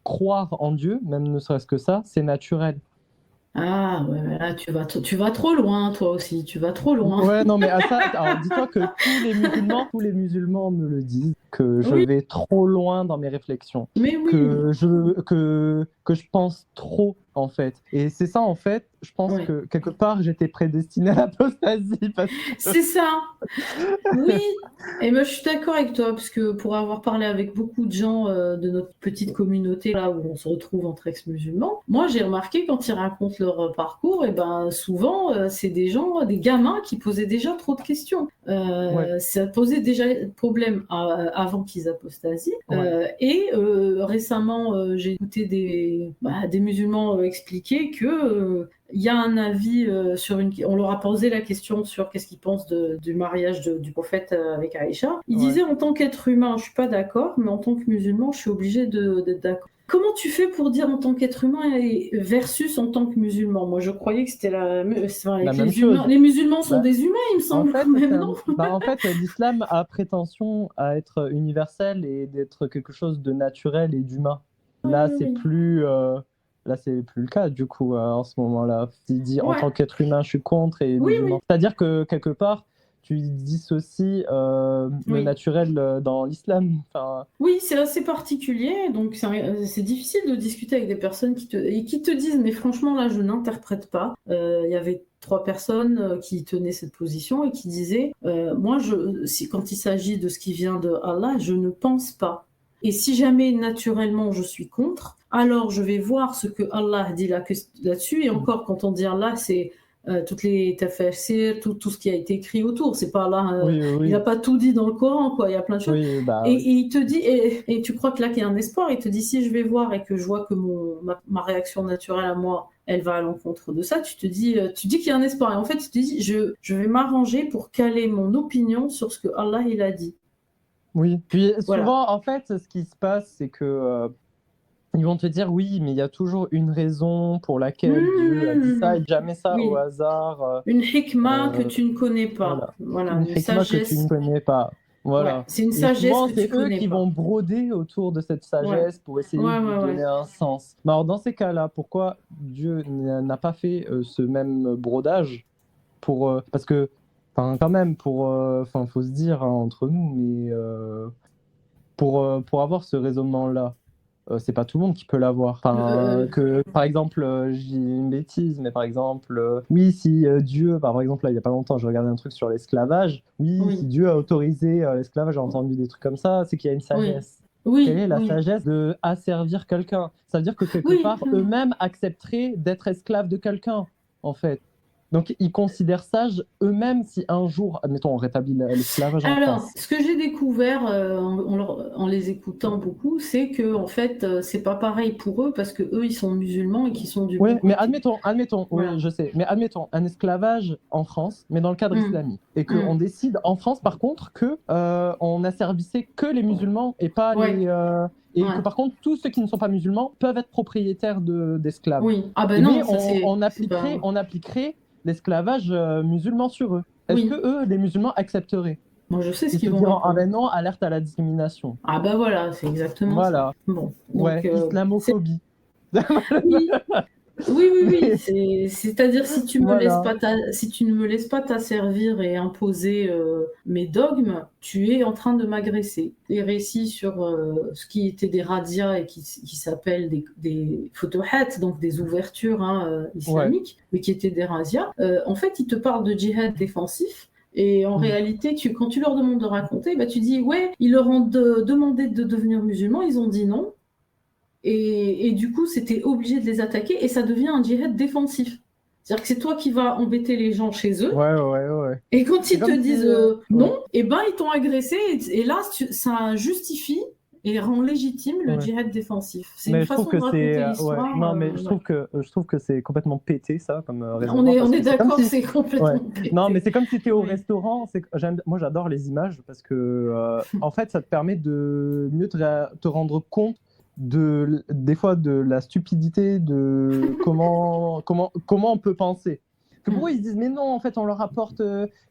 croire en Dieu, même ne serait-ce que ça, c'est naturel? Ah ouais, mais là tu vas trop loin, toi aussi, tu vas trop loin. Ouais, non, mais à ça, alors dis-toi que tous les musulmans me le disent, que je vais trop loin dans mes réflexions, mais oui. que je pense trop, en fait. Et c'est ça, en fait, je pense que quelque part, j'étais prédestiné à l'apostasie. C'est ça. Oui, et moi je suis d'accord avec toi, parce que pour avoir parlé avec beaucoup de gens de notre petite communauté, là où on se retrouve entre ex-musulmans, moi j'ai remarqué quand ils racontent leur parcours, et ben souvent c'est des gamins qui posaient déjà trop de questions. Ça posait déjà problème avant qu'ils apostasient. Et récemment, j'ai écouté des musulmans expliquer que il y a un avis on leur a posé la question sur qu'est-ce qu'ils pensent du mariage du prophète avec Aïcha. Ils disaient en tant qu'être humain, je suis pas d'accord, mais en tant que musulman, je suis obligé d'être d'accord. Comment tu fais pour dire en tant qu'être humain versus en tant que musulman? Moi, je croyais que c'était la même chose. Les musulmans sont des humains, il me semble, quand même, non? En fait, l'islam a prétention à être universel et d'être quelque chose de naturel et d'humain. Là, c'est plus le cas, du coup, en ce moment-là. S'il dit en tant qu'être humain, je suis contre et musulman. C'est-à-dire que, quelque part, tu dissocies le naturel dans l'islam. Oui, c'est assez particulier, donc c'est difficile de discuter avec des personnes qui te disent, mais franchement, là, je n'interprète pas. Il y avait 3 personnes qui tenaient cette position et qui disaient, moi, quand il s'agit de ce qui vient de Allah, je ne pense pas. Et si jamais naturellement je suis contre, alors je vais voir ce que Allah dit là-dessus. Et encore, quand on dit Allah, c'est toutes les tafsir, tout ce qui a été écrit autour. C'est pas là, il n'a pas tout dit dans le Coran, quoi. Il y a plein de choses. Et il te dit, et tu crois que là qu'il y a un espoir, il te dit, si je vais voir et que je vois que ma réaction naturelle à moi, elle va à l'encontre de ça, tu dis qu'il y a un espoir. Et en fait, tu te dis, je vais m'arranger pour caler mon opinion sur ce que Allah il a dit. Oui, puis souvent, en fait, ce qui se passe, c'est que ils vont te dire oui, mais il y a toujours une raison pour laquelle Dieu a dit ça, et jamais ça au hasard. Une hikmah que tu ne connais pas. Voilà, une hikmah que tu ne connais pas. Voilà. C'est une sagesse que tu connais pas. C'est eux qui vont broder autour de cette sagesse pour essayer de lui donner un sens. Mais alors, dans ces cas-là, pourquoi Dieu n'a pas fait ce même brodage parce que quand même, faut se dire entre nous, mais pour avoir ce raisonnement-là, c'est pas tout le monde qui peut l'avoir. Par exemple, je dis une bêtise, mais par exemple, oui, si Dieu, par exemple, là, il y a pas longtemps, je regardais un truc sur l'esclavage. Si Dieu a autorisé l'esclavage, j'ai entendu des trucs comme ça, c'est qu'il y a une sagesse. Quelle est la sagesse de asservir quelqu'un? Ça veut dire que quelque part, eux-mêmes accepteraient d'être esclaves de quelqu'un, en fait. Donc, ils considèrent sage eux-mêmes si un jour, admettons, on rétablit l'esclavage en France. Alors, ce que j'ai découvert en les écoutant beaucoup, c'est que en fait, c'est pas pareil pour eux parce que eux, ils sont musulmans et qu'ils sont du. Oui, mais admettons, voilà. Oui, je sais, mais admettons un esclavage en France, mais dans le cadre islamique, et qu'on décide en France, par contre, que on asservissait que les musulmans et pas les. Et que par contre, tous ceux qui ne sont pas musulmans peuvent être propriétaires d'esclaves. Oui. Ah ben non, on appliquerait l'esclavage musulman sur eux. Est-ce que eux, les musulmans, accepteraient? Moi, je sais ce Ils qu'ils te vont diront, ah ben non, alerte à la discrimination. Ah ben voilà, c'est exactement ça. Bon. Donc, islamophobie. Oui. Oui, Mais c'est-à-dire si tu me laisses voilà. pas si tu ne me laisses pas t'asservir et imposer mes dogmes, tu es en train de m'agresser. Les récits sur ce qui étaient des razzias et qui s'appellent des futuhat, donc des ouvertures Ouais. islamiques, mais qui étaient des razzias, en fait, ils te parlent de djihad défensif. Et en Mm. réalité, quand tu leur demandes de raconter, bah, tu dis, ouais, ils leur ont demandé de devenir musulmans, ils ont dit non. Et du coup, c'était obligé de les attaquer et ça devient un djihad défensif. C'est-à-dire que c'est toi qui vas embêter les gens chez eux. Ouais. Et quand C'est ils te comme si. disent Ouais, non, eh ben ils t'ont agressé. Et là, ça justifie et rend légitime le ouais. djihad défensif. C'est une Mais je trouve façon que de c'est. raconter Ouais. l'histoire. Non, mais Ouais. je trouve que c'est complètement pété, ça, comme raisonnement. On Parce est que c'est comme d'accord, si. c'est Ouais. complètement Non, mais pété. c'est comme si tu es au Oui. restaurant. Moi, j'adore les images parce que, en fait, ça te permet de mieux te rendre compte des fois de la stupidité de comment on peut penser. Que pour eux, ils se disent, mais non, en fait, on leur apporte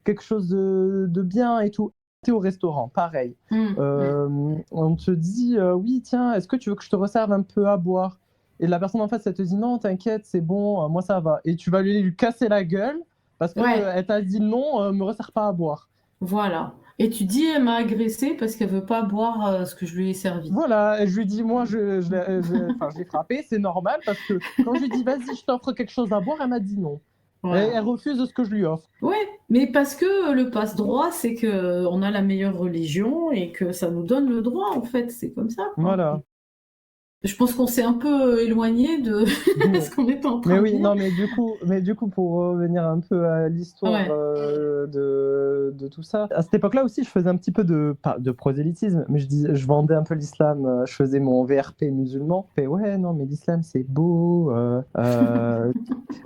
quelque chose de bien et tout. T'es au restaurant, pareil. On te dit, oui, tiens, est-ce que tu veux que je te resserve un peu à boire? Et la personne en face, elle te dit, non, t'inquiète, c'est bon, moi ça va. Et tu vas lui casser la gueule parce Ouais, qu'elle t'a dit non, me resserre pas à boire. voilà. Et tu dis, elle m'a agressé parce qu'elle veut pas boire ce que je lui ai servi. Voilà, et je lui dis, moi, enfin, je l'ai frappé, c'est normal parce que quand je lui dis, vas-y, je t'offre quelque chose à boire, elle m'a dit non. Et Voilà. elle refuse ce que je lui offre. Ouais, mais parce que le passe-droit, c'est que on a la meilleure religion et que ça nous donne le droit, en fait. C'est comme ça, quoi. Voilà. Je pense qu'on s'est un peu éloigné de ce qu'on était en Mais train de oui, dire. non, mais du coup, pour revenir un peu à l'histoire Ouais. de tout ça, à cette époque-là aussi, je faisais un petit peu pas de prosélytisme, mais je vendais un peu l'islam. Je faisais mon VRP musulman. Et ouais, non, mais l'islam, c'est beau.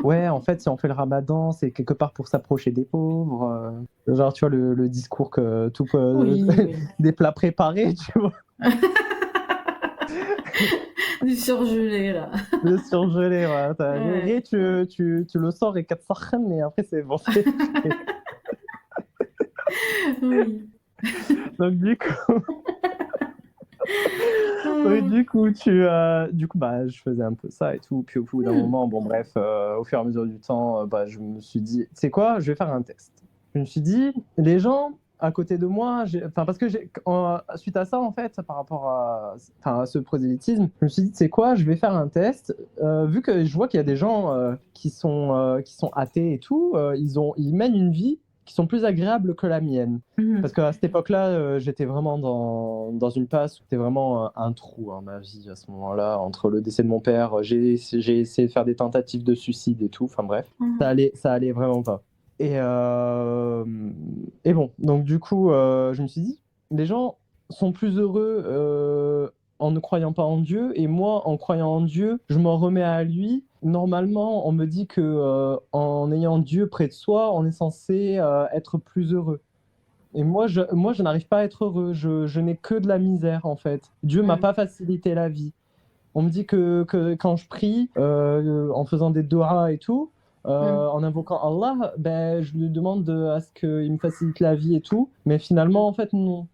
Ouais, en fait, si on fait le ramadan, c'est quelque part pour s'approcher des pauvres. Genre, tu vois, le discours que Oui. des plats préparés, tu vois, Du surgelé, là. le surgelé, voilà. Ouais. Tu le sors et 4 mais après, c'est bon, c'est fait. Oui. Donc, du coup. Oui, Hum, du coup, bah, je faisais un peu ça et tout. Puis au bout d'un moment, bon, bref, au fur et à mesure du temps, bah, je me suis dit, tu sais quoi, je vais faire un test. Je me suis dit, les gens à côté de moi, enfin, parce que suite à ça, en fait, par rapport à ce prosélytisme, je me suis dit, tu sais quoi, je vais faire un test. Vu que je vois qu'il y a des gens qui sont athées et tout, ils mènent une vie qui sont plus agréables que la mienne. Parce qu'à cette époque-là, j'étais vraiment dans une passe où c'était vraiment un trou, hein, ma vie à ce moment-là. Entre le décès de mon père, j'ai essayé de faire des tentatives de suicide et tout. Enfin bref, hum. ça allait vraiment pas. Euh, et bon, donc du coup, je me suis dit, les gens sont plus heureux en ne croyant pas en Dieu, et moi, en croyant en Dieu, je m'en remets à lui. Normalement, on me dit que en ayant Dieu près de soi, on est censé être plus heureux. Et moi, je n'arrive pas à être heureux. Je n'ai que de la misère, en fait. Dieu m'a pas facilité la vie. On me dit que quand je prie, en faisant des doigts et tout, en invoquant Allah, ben, je lui demande à ce qu'il me facilite la vie et tout. Mais finalement, en fait, non.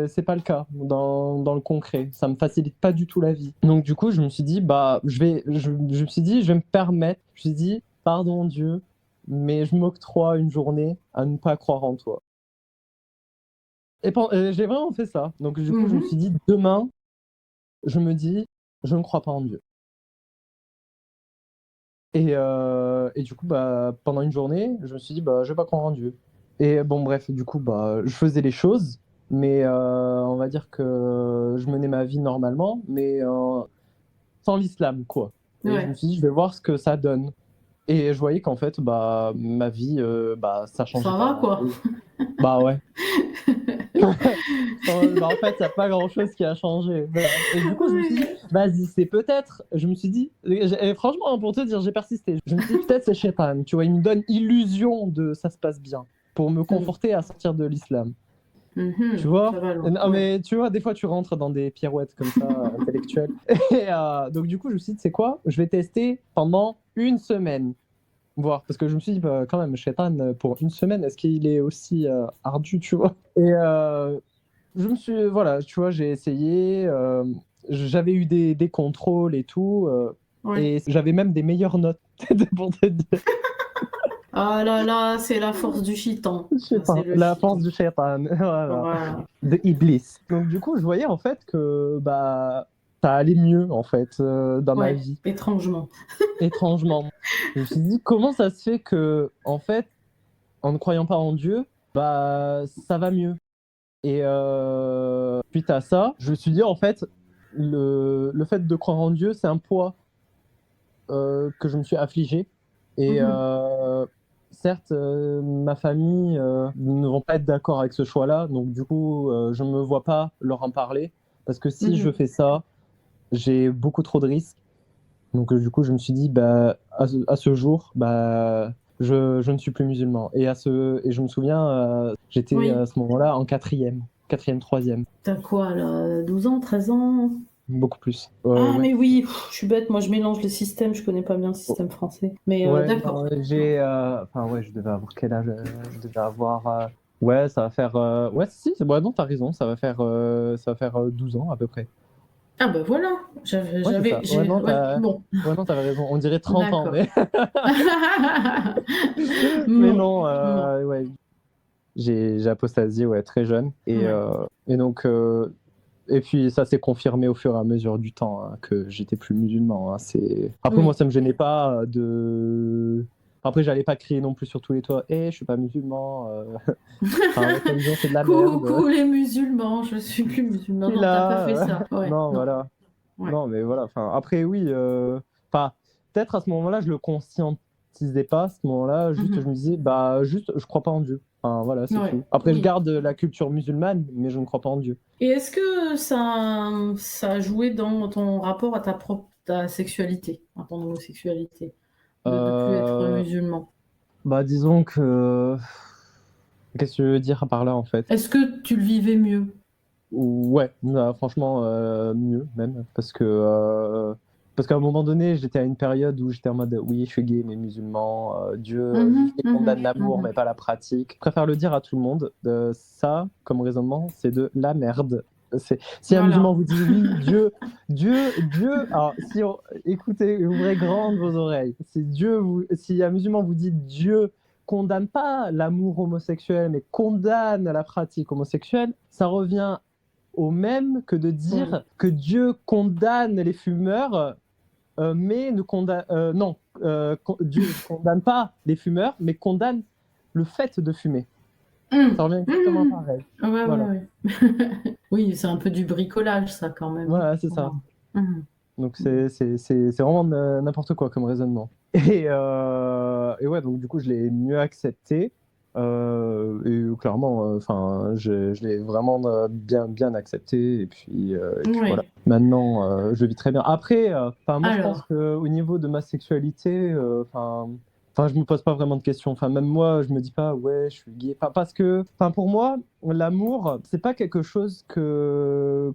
C'est pas le cas dans le concret. Ça me facilite pas du tout la vie. Donc, du coup, je me suis dit, bah, je me suis dit, je vais me permettre. Je me suis dit, pardon Dieu, mais je m'octroie une journée à ne pas croire en toi. Et j'ai vraiment fait ça. Donc, du coup, je me suis dit, demain, je me dis, je ne crois pas en Dieu. Et du coup, bah, pendant une journée, je me suis dit, bah, je vais pas croire en Dieu. Et bon, bref, du coup, bah, je faisais les choses, mais on va dire que je menais ma vie normalement, mais sans l'islam, quoi. Et je me Ouais. suis dit, je vais voir ce que ça donne. Et je voyais qu'en fait, bah, ma vie, bah, ça changeait Ça pas va, quoi. grand-chose. Bah ouais. Bah, en fait, il n'y a pas grand-chose qui a changé. Voilà. Et du coup, je me suis dit, Oui. vas-y, c'est peut-être. Je me suis dit, et franchement, pour te dire, j'ai persisté. Je me suis dit, peut-être c'est Shaitan. Tu vois, il me donne illusion de ça se passe bien pour me conforter à sortir de l'islam. Tu vois? Ça va loin. Non, Ouais. mais tu vois, des fois, tu rentres dans des pirouettes comme ça, intellectuelles. Et donc, du coup, je me suis dit, c'est quoi? Je vais tester pendant une semaine. Voir. Parce que je me suis dit, bah, quand même, Shaitan, pour une semaine, est-ce qu'il est aussi ardu, tu vois? Et voilà, tu vois, j'ai essayé. J'avais eu des contrôles et tout. Ouais. Et j'avais même des meilleures notes, pour te dire. Ah là là, c'est la force du chitan. Je sais Ça, pas, c'est le la chitan. force du shaitan, voilà, Voilà. de Iblis. Donc du coup, je voyais en fait que bah ça allait mieux en fait dans ma Ouais, vie, étrangement. étrangement. Je me suis dit comment ça se fait que en fait, en ne croyant pas en Dieu, bah ça va mieux. Et suite à ça, je me suis dit en fait le fait de croire en Dieu, c'est un poids que je me suis affligé. Et Mhm. certes, ma famille ne vont pas être d'accord avec ce choix-là, donc du coup, je ne me vois pas leur en parler, parce que si je Mhm. fais ça, j'ai beaucoup trop de risques. Donc du coup, je me suis dit, bah, à ce jour, bah, je ne suis plus musulman. Et je me souviens, j'étais Oui. à ce moment-là en quatrième, troisième, T'as quoi là? 12 ans, 13 ans? beaucoup plus. Ouais, Ah, ouais. mais oui, je suis bête, moi je mélange les systèmes, je connais pas bien le système français. Mais Ouais, non, d'accord. enfin, ouais, je devais avoir quel âge? Je devais avoir, ouais, ça va faire, ouais, si, ouais, non, t'as raison, ça va faire 12 ans à peu près. Ah bah voilà, Ouais, c'est ça. ouais, bon, Ouais, non, t'avais raison. On dirait 30 ans, d'accord. mais, mais Bon, non, bon. ouais, j'ai apostasié, ouais, très jeune. Ouais. Et donc, et puis ça s'est confirmé au fur et à mesure du temps hein, que j'étais plus musulman. Hein. Après, moi, Oui. ça me gênait pas de. Après, j'allais pas crier non plus sur tous les toits. Je suis pas musulman. Enfin, votre religion, c'est de la merde. Coucou les musulmans, je suis plus musulman. Je suis Non, t'as pas là. fait ça. Ouais, Non, non. voilà. Ouais. Non, mais voilà. Enfin, après, oui. Enfin, peut-être à ce moment-là, je le conscientisais pas. À ce moment-là, juste, je Mhm. me disais, bah, juste, je crois pas en Dieu. Enfin, voilà, c'est Ouais, tout. Après, je oui. garde la culture musulmane, mais je ne crois pas en Dieu. Et est-ce que ça a joué dans ton rapport à ta sexualité, à ton homosexualité, de ne plus être Euh, musulman? Bah, disons que. Qu'est-ce que tu veux dire par là, en fait? Est-ce que tu le vivais mieux? Ouais, franchement, mieux même. Parce qu'à un moment donné, j'étais à une période où j'étais en mode oui, je suis gay, mais musulman. Dieu, Mhm, il mhm, condamne l'amour, mais mhm. pas la pratique. Je préfère le dire à tout le monde. Ça, comme raisonnement, c'est de la merde. Si un musulman Voilà. vous dit oui, Dieu. Alors, écoutez, ouvrez grandes vos oreilles. Si un musulman vous dit Dieu condamne pas l'amour homosexuel, mais condamne la pratique homosexuelle, ça revient au même que de Oui. dire que Dieu condamne les fumeurs, mais ne condamne non, Dieu condamne pas les fumeurs, mais condamne le fait de fumer. Ça Mhm, revient exactement mhm. pareil. Ouais, Voilà, ouais, ouais. Oui, c'est un peu du bricolage, ça, quand même. voilà, c'est ça. Voilà. Mhm. Donc c'est vraiment n'importe quoi comme raisonnement. Et ouais, donc du coup je l'ai mieux accepté. Et clairement, enfin, je l'ai vraiment bien accepté. Et puis voilà. Oui. Maintenant, je vis très bien. Après, enfin, moi je pense Alors. qu'au niveau de ma sexualité, enfin, je me pose pas vraiment de questions. Enfin, même moi, je me dis pas, ouais, je suis gay. Enfin, parce que, enfin, pour moi, l'amour, c'est pas quelque chose qu'on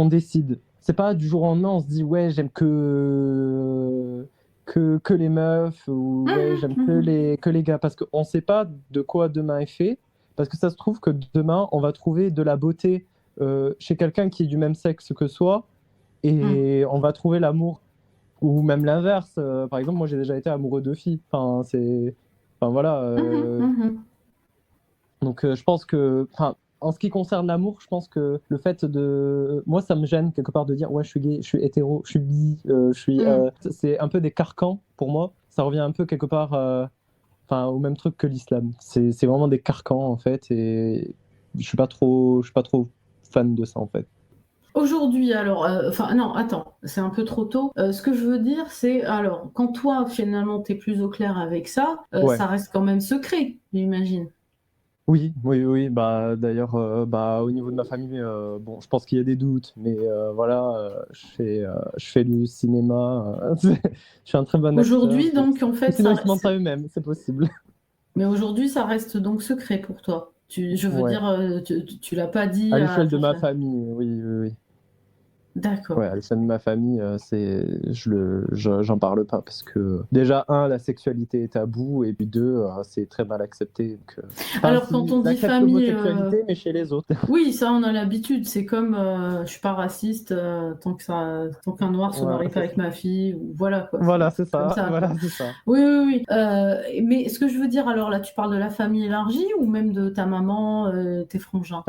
décide. C'est pas du jour au lendemain, on se dit, ouais, j'aime que les meufs, ou ouais, Mhm, j'aime mhm. que les gars. Parce qu'on sait pas de quoi demain est fait. Parce que ça se trouve que demain, on va trouver de la beauté chez quelqu'un qui est du même sexe que soi. Mhm. Et on va trouver l'amour ou même l'inverse. Par exemple, moi, j'ai déjà été amoureux de filles. Enfin, voilà. Mhm, mhm. Donc, je pense que, enfin, en ce qui concerne l'amour, je pense que le fait de, moi, ça me gêne quelque part de dire, ouais, je suis gay, je suis hétéro, je suis bi, Mhm. c'est un peu des carcans pour moi. Ça revient un peu quelque part, enfin, au même truc que l'islam. C'est vraiment des carcans en fait, et je suis pas trop fan de ça en fait. Aujourd'hui, alors, enfin, non, attends, c'est un peu trop tôt. Ce que je veux dire, c'est, alors, quand toi, finalement, t'es plus au clair avec ça, Ouais. ça reste quand même secret, j'imagine. Oui. Bah, d'ailleurs, bah, au niveau de ma famille, bon, je pense qu'il y a des doutes, mais voilà, je fais du cinéma, je suis un très bon acteur. Aujourd'hui, donc, en Ou fait, sinon, ils se mentent à eux-mêmes, c'est possible. mais aujourd'hui, ça reste donc secret pour toi. Je veux Ouais. dire, tu l'as pas dit À à l'échelle de ta ma famille. famille, oui. D'accord. Ouais, au sein de ma famille, j'en parle pas parce que déjà, la sexualité est tabou et puis deux, c'est très mal accepté. Alors, quand on ils dit acceptent famille, l'homosexualité, mais chez les autres. oui, ça, on a l'habitude. C'est comme, je suis pas raciste tant qu'un noir se Voilà, marie pas avec ma fille, ou voilà quoi. voilà, c'est Comme ça. ça, quoi. Voilà, c'est ça. Oui, oui, oui. Mais ce que je veux dire, alors là, tu parles de la famille élargie ou même de ta maman, tes frangins?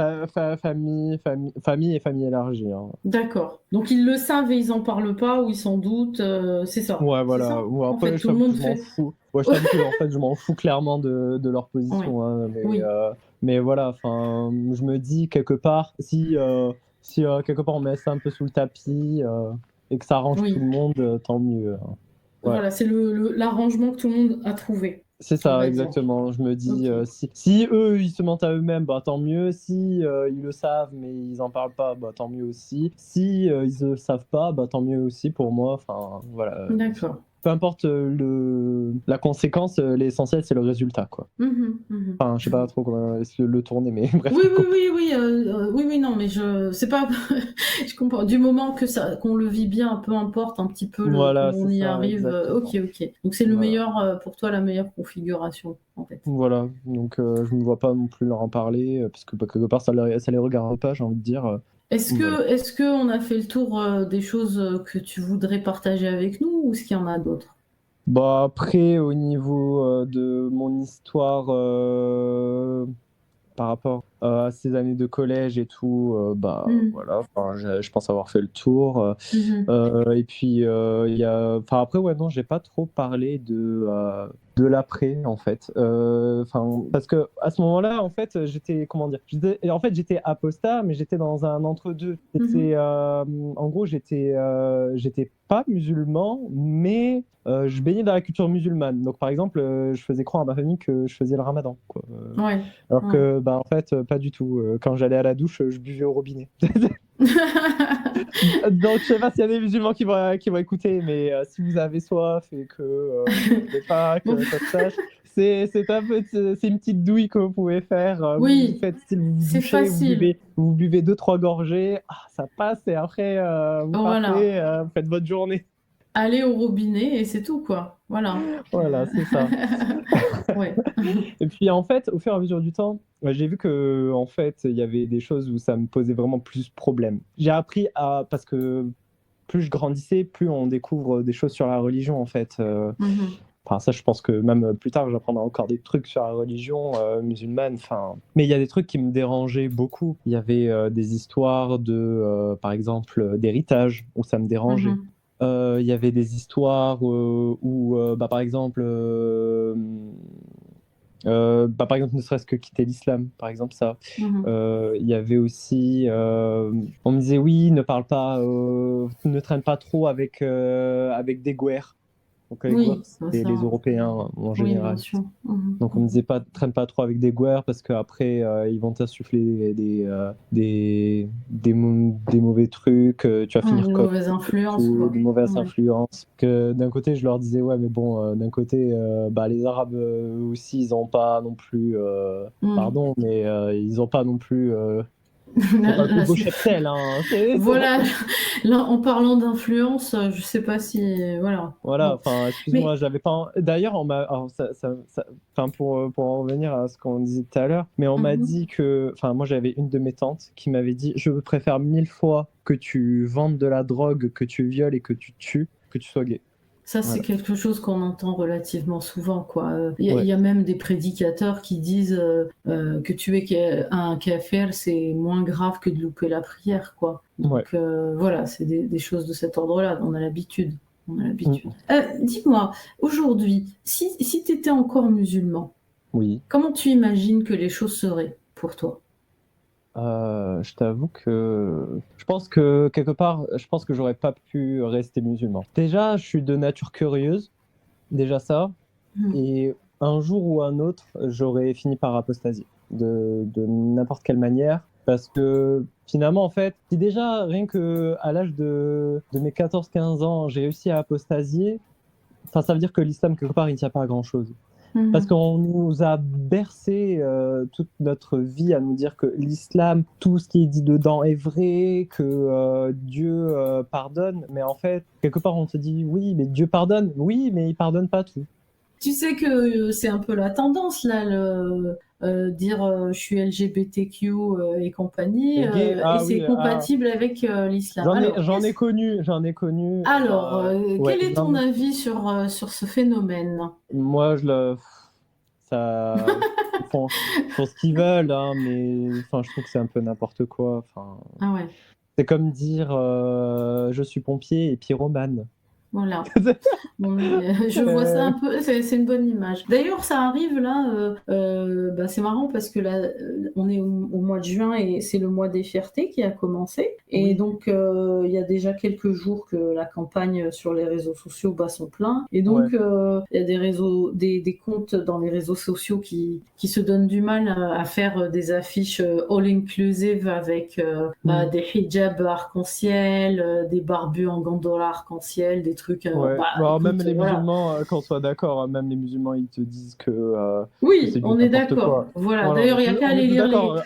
Famille et famille élargie, hein. D'accord. Donc ils le savent et ils en parlent pas ou ils s'en doutent, c'est ça. Ouais, C'est voilà. ça? Ouais, En fait, après, je tout le t'avoue que monde je m'en fait. fous. Ouais, je t'avoue que en fait, je m'en fous clairement de leur Oui, position, hein, oui, mais voilà, enfin, je me dis quelque part, si quelque part on met ça un peu sous le tapis et que ça arrange tout oui. le monde, tant mieux, hein. Ouais. Voilà, c'est l'arrangement que tout le monde a trouvé, C'est on ça, va dire. exactement. Je me dis, Ok. si eux, ils se mentent à eux-mêmes, bah tant mieux. Si ils le savent, mais ils en parlent pas, bah tant mieux aussi. Si ils le savent pas, bah tant mieux aussi pour moi. Enfin, voilà. D'accord. Peu importe la conséquence, l'essentiel, c'est le résultat, quoi. Mhm, mhm. Enfin, je sais pas trop comment le tourner, mais bref, Oui, t'as oui, compris. oui, oui, oui, oui, non, mais c'est pas, je comprends. Du moment qu'on le vit bien, peu importe un petit peu Voilà, comment on c'est y ça, arrive. Ok, exactement. ok. Donc c'est le Voilà. meilleur, pour toi, la meilleure configuration, en fait. Voilà. Donc, je me vois pas non plus leur en parler, parce que bah, quelque part, ça les regarde pas, j'ai envie de dire. Voilà. Est-ce que on a fait le tour des choses que tu voudrais partager avec nous ou est-ce qu'il y en a d'autres? Bah après, au niveau de mon histoire par rapport à ces années de collège et tout, bah Mhm, voilà, enfin, je pense avoir fait le tour. mhm, Et puis, enfin, après, ouais, non, j'ai pas trop parlé de l'après, en fait. Enfin, parce que à ce moment-là, en fait, j'étais, comment dire, en fait, j'étais apostat, mais j'étais dans un entre-deux. mhm. En gros, j'étais pas musulman, mais je baignais dans la culture musulmane. Donc, par exemple, je faisais croire à ma famille que je faisais le ramadan, quoi. Ouais, Alors ouais. que, bah, en fait, pas du tout. Quand j'allais à la douche, je buvais au robinet. Donc, je sais pas s'il y a des musulmans qui vont écouter, mais si vous avez soif et que vous voulez pas Bon, que ça se sache, c'est une petite douille que vous pouvez faire. Vous oui, faites style, vous vous c'est douchez, facile. vous buvez 2-3 gorgées, ça passe et après vous Voilà. partez, vous faites votre journée. Aller au robinet et c'est tout, quoi. Voilà. Voilà, c'est ça. Ouais. Et puis en fait, au fur et à mesure du temps, j'ai vu que en fait, il y avait des choses où ça me posait vraiment plus problème. J'ai appris parce que plus je grandissais, plus on découvre des choses sur la religion en fait. Mhm. Enfin, ça, je pense que même plus tard, j'apprendrai encore des trucs sur la religion musulmane. Enfin, mais il y a des trucs qui me dérangeaient beaucoup. Il y avait des histoires par exemple, d'héritage où ça me dérangeait. Mhm. Il y avait des histoires où, bah, par exemple, bah, par exemple, ne serait-ce que quitter l'islam, par exemple, ça. Mhm. Il y avait aussi, on me disait oui, ne traîne pas trop avec des guerres. Donc les guerres, Oui, c'est les Européens en oui, bien général. sûr. Mhm. Donc on me disait pas, traîne pas trop avec des guerres parce qu'après ils vont t'insuffler des mauvais trucs, tu vas finir Une comme mauvaise et influence, tout, quoi. de mauvaises Ouais. influences. Que d'un côté je leur disais ouais mais bon d'un côté bah les Arabes eux aussi ils ont pas non plus Mm. pardon mais ils ont pas non plus c'est Là, pas le plus là, beau cheptel hein. C'est voilà, là, en parlant d'influence, je sais pas si. Voilà. Voilà, Bon. enfin, excuse-moi, Mais. j'avais pas. D'ailleurs, alors enfin, pour en revenir à ce qu'on disait tout à l'heure, mais on m'a Mhm. dit que, enfin, moi, j'avais une de mes tantes qui m'avait dit, je préfère 1000 fois que tu vendes de la drogue, que tu violes et que tu tues, que tu sois gay. Ça, c'est Voilà. quelque chose qu'on entend relativement souvent, quoi. Il Ouais, y a même des prédicateurs qui disent que tuer un kafir, c'est moins grave que de louper la prière, quoi. ouais. Donc voilà, c'est des choses de cet ordre-là. On a l'habitude. On a l'habitude. Mm. Dis-moi, aujourd'hui, si tu étais encore musulman, Oui. comment tu imagines que les choses seraient pour toi? Je t'avoue que je pense que quelque part, je pense que j'aurais pas pu rester musulman. Déjà, je suis de nature curieuse, déjà ça. Mhm. Et un jour ou un autre, j'aurais fini par apostasier, de n'importe quelle manière. Parce que finalement, en fait, si déjà, rien que à l'âge de mes 14-15 ans, j'ai réussi à apostasier, enfin, ça veut dire que l'islam, quelque part, il ne tient pas à grand-chose. Parce qu'on nous a bercé toute notre vie à nous dire que l'islam, tout ce qui est dit dedans est vrai, que Dieu pardonne. Mais en fait, quelque part, on te dit oui, mais Dieu pardonne. Oui, mais il pardonne pas tout. Tu sais que c'est un peu la tendance, là, dire je suis LGBTQ et compagnie, Et gay, et c'est compatible avec l'islam. J'en ai connu. Alors, ouais, quel est ton avis sur ce phénomène? Moi, ça, ils font ce qu'ils veulent, hein, mais enfin, je trouve que c'est un peu n'importe quoi. Enfin, Ah ouais, c'est comme dire je suis pompier et pyromane. voilà. Bon, je vois ça un peu, c'est une bonne image. D'ailleurs, ça arrive là, bah, c'est marrant parce que là, on est au mois de juin et c'est le mois des fiertés qui a commencé. Et Oui. donc, il y a déjà quelques jours que la campagne sur les réseaux sociaux bat son plein. Et donc, il y a des comptes dans les réseaux sociaux qui se donnent du mal à faire des affiches all-inclusive avec des hijabs arc-en-ciel, des barbus en gondola arc-en-ciel, des trucs. Bon, même les voilà. musulmans, qu'on soit d'accord, hein, même les musulmans, ils te disent que Oui, c'est du on est n'importe d'accord. quoi. Voilà. D'ailleurs, il n'y a qu'à On aller est tous lire d'accord.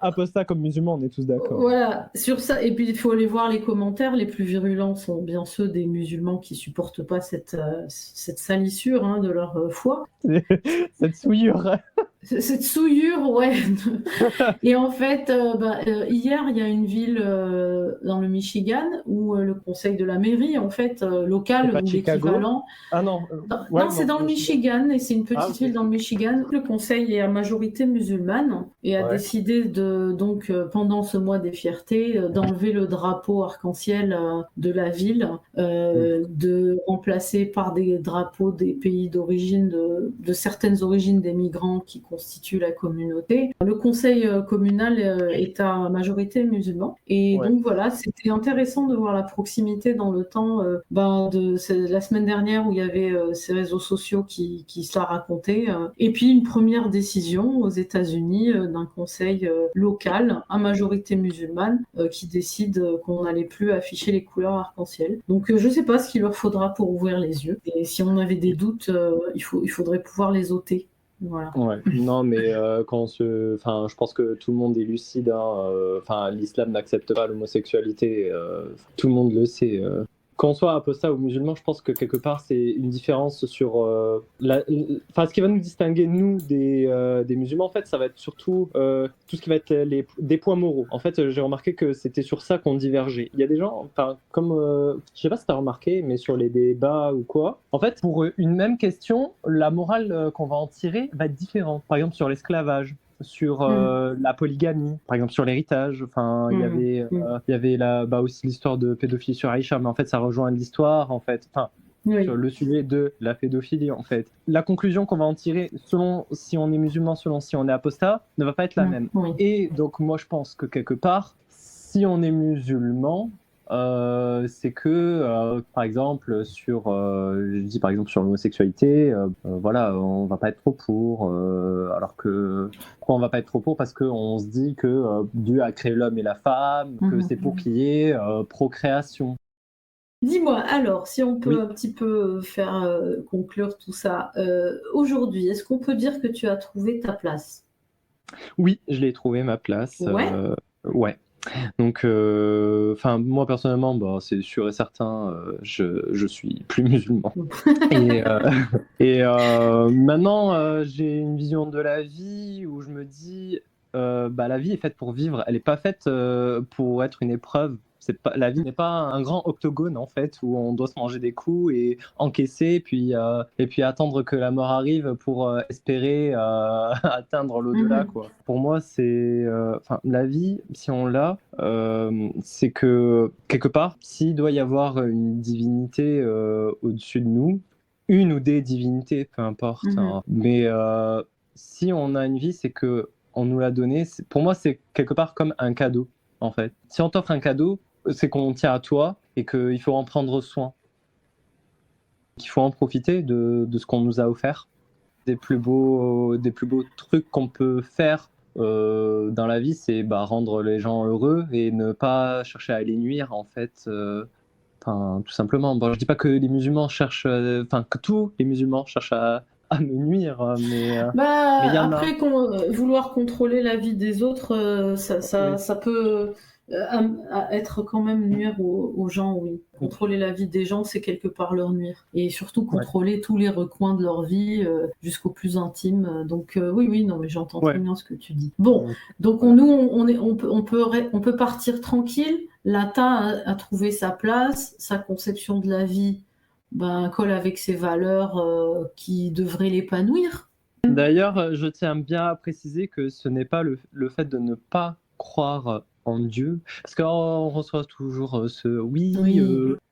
Apostat comme musulman, on est tous d'accord. Voilà, sur ça. Et puis, il faut aller voir les commentaires. Les plus virulents sont bien ceux des musulmans qui supportent pas cette salissure de leur foi. Cette souillure. Cette souillure, ouais. Et en fait, hier, il y a une ville dans le Michigan où le conseil de la mairie, en fait, local, C'est pas ou Chicago? l'équivalent. Ah non. Non, c'est dans le Michigan et c'est une petite ville dans le Michigan. Le conseil est à majorité musulmane et a décidé donc pendant ce mois des fiertés d'enlever le drapeau arc-en-ciel de la ville, de remplacer par des drapeaux des pays d'origine, de certaines origines des migrants qui constituent la communauté. Le conseil communal est à majorité musulman et donc voilà, c'était intéressant de voir la proximité dans le temps de la semaine dernière où il y avait ces réseaux sociaux qui se la racontaient et puis une première décision aux États-Unis d'un conseil local à majorité musulmane qui décide qu'on n'allait plus afficher les couleurs arc-en-ciel. Donc je sais pas ce qu'il leur faudra pour ouvrir les yeux et si on avait des doutes, il faudrait pouvoir les ôter. Voilà. Ouais, non, mais je pense que tout le monde est lucide, hein, l'islam n'accepte pas l'homosexualité, tout le monde le sait. Qu'on soit apostat ou musulman, je pense que quelque part c'est une différence sur ce qui va nous distinguer nous des musulmans, en fait, ça va être surtout tout ce qui va être des points moraux. En fait, j'ai remarqué que c'était sur ça qu'on divergeait. Il y a des gens, comme je sais pas si tu as remarqué, mais sur les débats ou quoi, en fait, pour une même question, la morale qu'on va en tirer va être différente. Par exemple, sur l'esclavage, sur la polygamie, par exemple sur l'héritage. Il y avait aussi l'histoire de pédophilie sur Aïcha, mais en fait ça rejoint l'histoire en fait. Sur le sujet de la pédophilie en fait. La conclusion qu'on va en tirer selon si on est musulman, selon si on est apostat, ne va pas être la même. Et donc moi je pense que quelque part, si on est musulman, c'est que par exemple sur l'homosexualité, on va pas être trop pour, alors que pourquoi on va pas être trop pour, parce qu'on se dit que Dieu a créé l'homme et la femme, que c'est pour qu'il y ait procréation. Dis-moi, alors, si on peut un petit peu faire conclure tout ça, aujourd'hui, est-ce qu'on peut dire que tu as trouvé ta place? Oui, je l'ai trouvé ma place. Ouais. Donc, moi personnellement, c'est sûr et certain, je suis plus musulman. Et maintenant, j'ai une vision de la vie où je me dis, la vie est faite pour vivre, elle n'est pas faite pour être une épreuve. La vie n'est pas un grand octogone en fait où on doit se manger des coups et encaisser et puis attendre que la mort arrive pour espérer atteindre l'au-delà quoi. Pour moi c'est la vie si on l'a c'est que quelque part s'il doit y avoir une divinité au-dessus de nous, une ou des divinités peu importe hein, mais si on a une vie c'est que on nous l'a donné, pour moi c'est quelque part comme un cadeau en fait. Si on t'offre un cadeau, c'est qu'on tient à toi et qu'il faut en prendre soin. Qu'il faut en profiter de ce qu'on nous a offert. Des plus beaux trucs qu'on peut faire dans la vie, c'est rendre les gens heureux et ne pas chercher à les nuire, en fait. Tout simplement. Je dis pas que les musulmans cherchent, que tous les musulmans cherchent à à me nuire, mais Bah, il y en a. après, vouloir contrôler la vie des autres, Oui. ça peut être quand même nuire aux gens, oui. Contrôler la vie des gens, c'est quelque part leur nuire. Et surtout Ouais. contrôler tous les recoins de leur vie jusqu'au plus intime. Donc oui, non, mais j'entends très Ouais. bien ce que tu dis. Bon, donc Ouais. nous, on peut partir tranquille. Lata a trouvé sa place, sa conception de la vie colle avec ses valeurs qui devraient l'épanouir. D'ailleurs, je tiens bien à préciser que ce n'est pas le fait de ne pas croire en Dieu, parce qu'on reçoit toujours oui, Oui.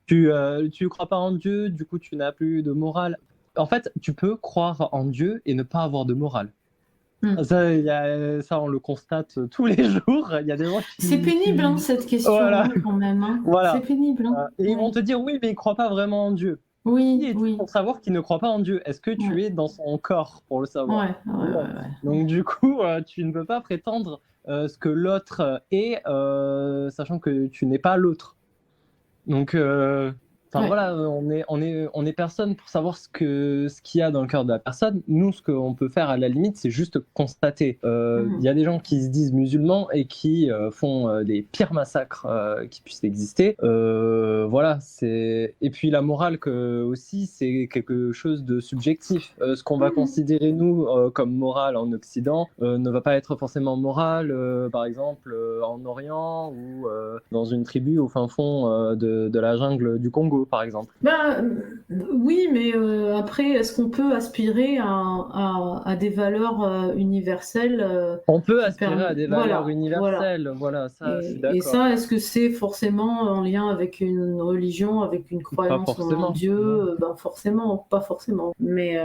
tu crois pas en Dieu, du coup tu n'as plus de morale. En fait, tu peux croire en Dieu et ne pas avoir de morale. Ça, on le constate tous les jours. Il y a des gens C'est pénible, hein, cette question, Voilà. quand même. Hein. Voilà. C'est pénible. Hein. Et ils vont te dire oui, mais ils croient pas vraiment en Dieu. Qui Oui, es-tu oui. pour savoir qu'il ne croit pas en Dieu? Est-ce que tu Ouais. es dans son corps pour le savoir? Ouais. Non. Donc du coup, tu ne peux pas prétendre ce que l'autre est, sachant que tu n'es pas l'autre. Donc, Ouais. voilà, on est personne pour savoir ce qu'il y a dans le cœur de la personne. Nous, ce qu'on peut faire à la limite, c'est juste constater. Il y a des gens qui se disent musulmans et qui font les pires massacres qui puissent exister. Voilà, et puis la morale aussi, c'est quelque chose de subjectif. Ce qu'on va considérer nous comme morale en Occident ne va pas être forcément morale, par exemple en Orient ou dans une tribu au fin fond de la jungle du Congo, par exemple. Oui, mais après, est-ce qu'on peut aspirer à des valeurs universelles On peut aspirer à des valeurs voilà. universelles, voilà, ça, je suis Et d'accord. ça, est-ce que c'est forcément en lien avec une religion, avec une croyance en forcément. Dieu? Forcément, pas forcément. Mais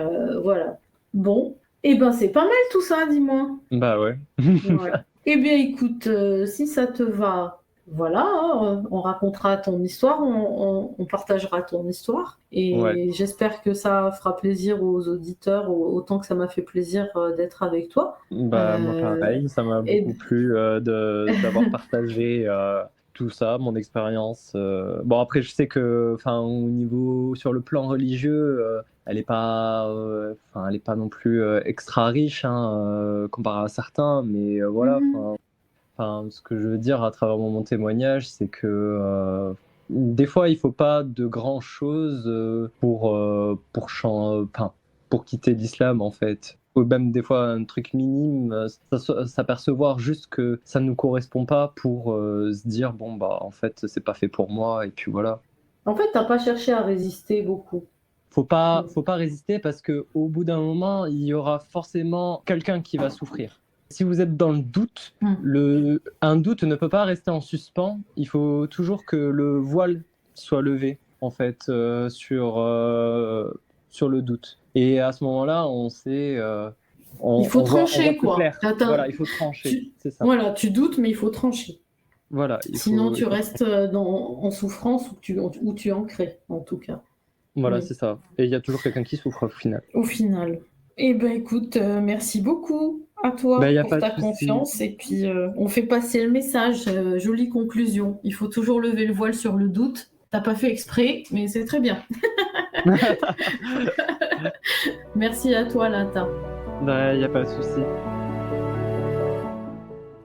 voilà. Bon, c'est pas mal tout ça, dis-moi. Bah ouais. Ouais. Eh bien, écoute, si ça te va, voilà, hein, on racontera ton histoire, on partagera ton histoire. Et Ouais. j'espère que ça fera plaisir aux auditeurs, autant que ça m'a fait plaisir d'être avec toi. Moi pareil, ça m'a et- beaucoup plu d'avoir partagé tout ça, mon expérience. Bon après je sais que au niveau sur le plan religieux, elle est pas non plus extra riche comparé à certains, mais voilà. Ce que je veux dire à travers mon témoignage, c'est que des fois il faut pas de grand chose pour quitter l'islam en fait. Ou même des fois un truc minime, s'apercevoir juste que ça ne nous correspond pas pour se dire bon en fait c'est pas fait pour moi et puis voilà. En fait, t'as pas cherché à résister beaucoup. Faut pas résister parce que au bout d'un moment il y aura forcément quelqu'un qui va souffrir. Si vous êtes dans le doute, un doute ne peut pas rester en suspens. Il faut toujours que le voile soit levé, en fait, sur le doute. Et à ce moment-là, on sait. Il faut trancher, quoi. quoi. Voilà, il faut trancher. C'est ça. Voilà, tu doutes, mais il faut trancher. Voilà, Sinon, tu restes en souffrance ou tu en crées, en tout cas. Voilà, Oui. c'est ça. Et il y a toujours quelqu'un qui souffre au final. Au final. Eh ben, écoute, merci beaucoup à toi pour ta confiance. Et puis, on fait passer le message. Jolie conclusion. Il faut toujours lever le voile sur le doute. T'as pas fait exprès, mais c'est très bien. Merci à toi, Lata. Il n'y a pas de souci.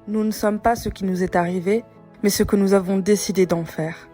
Nous ne sommes pas ce qui nous est arrivé, mais ce que nous avons décidé d'en faire.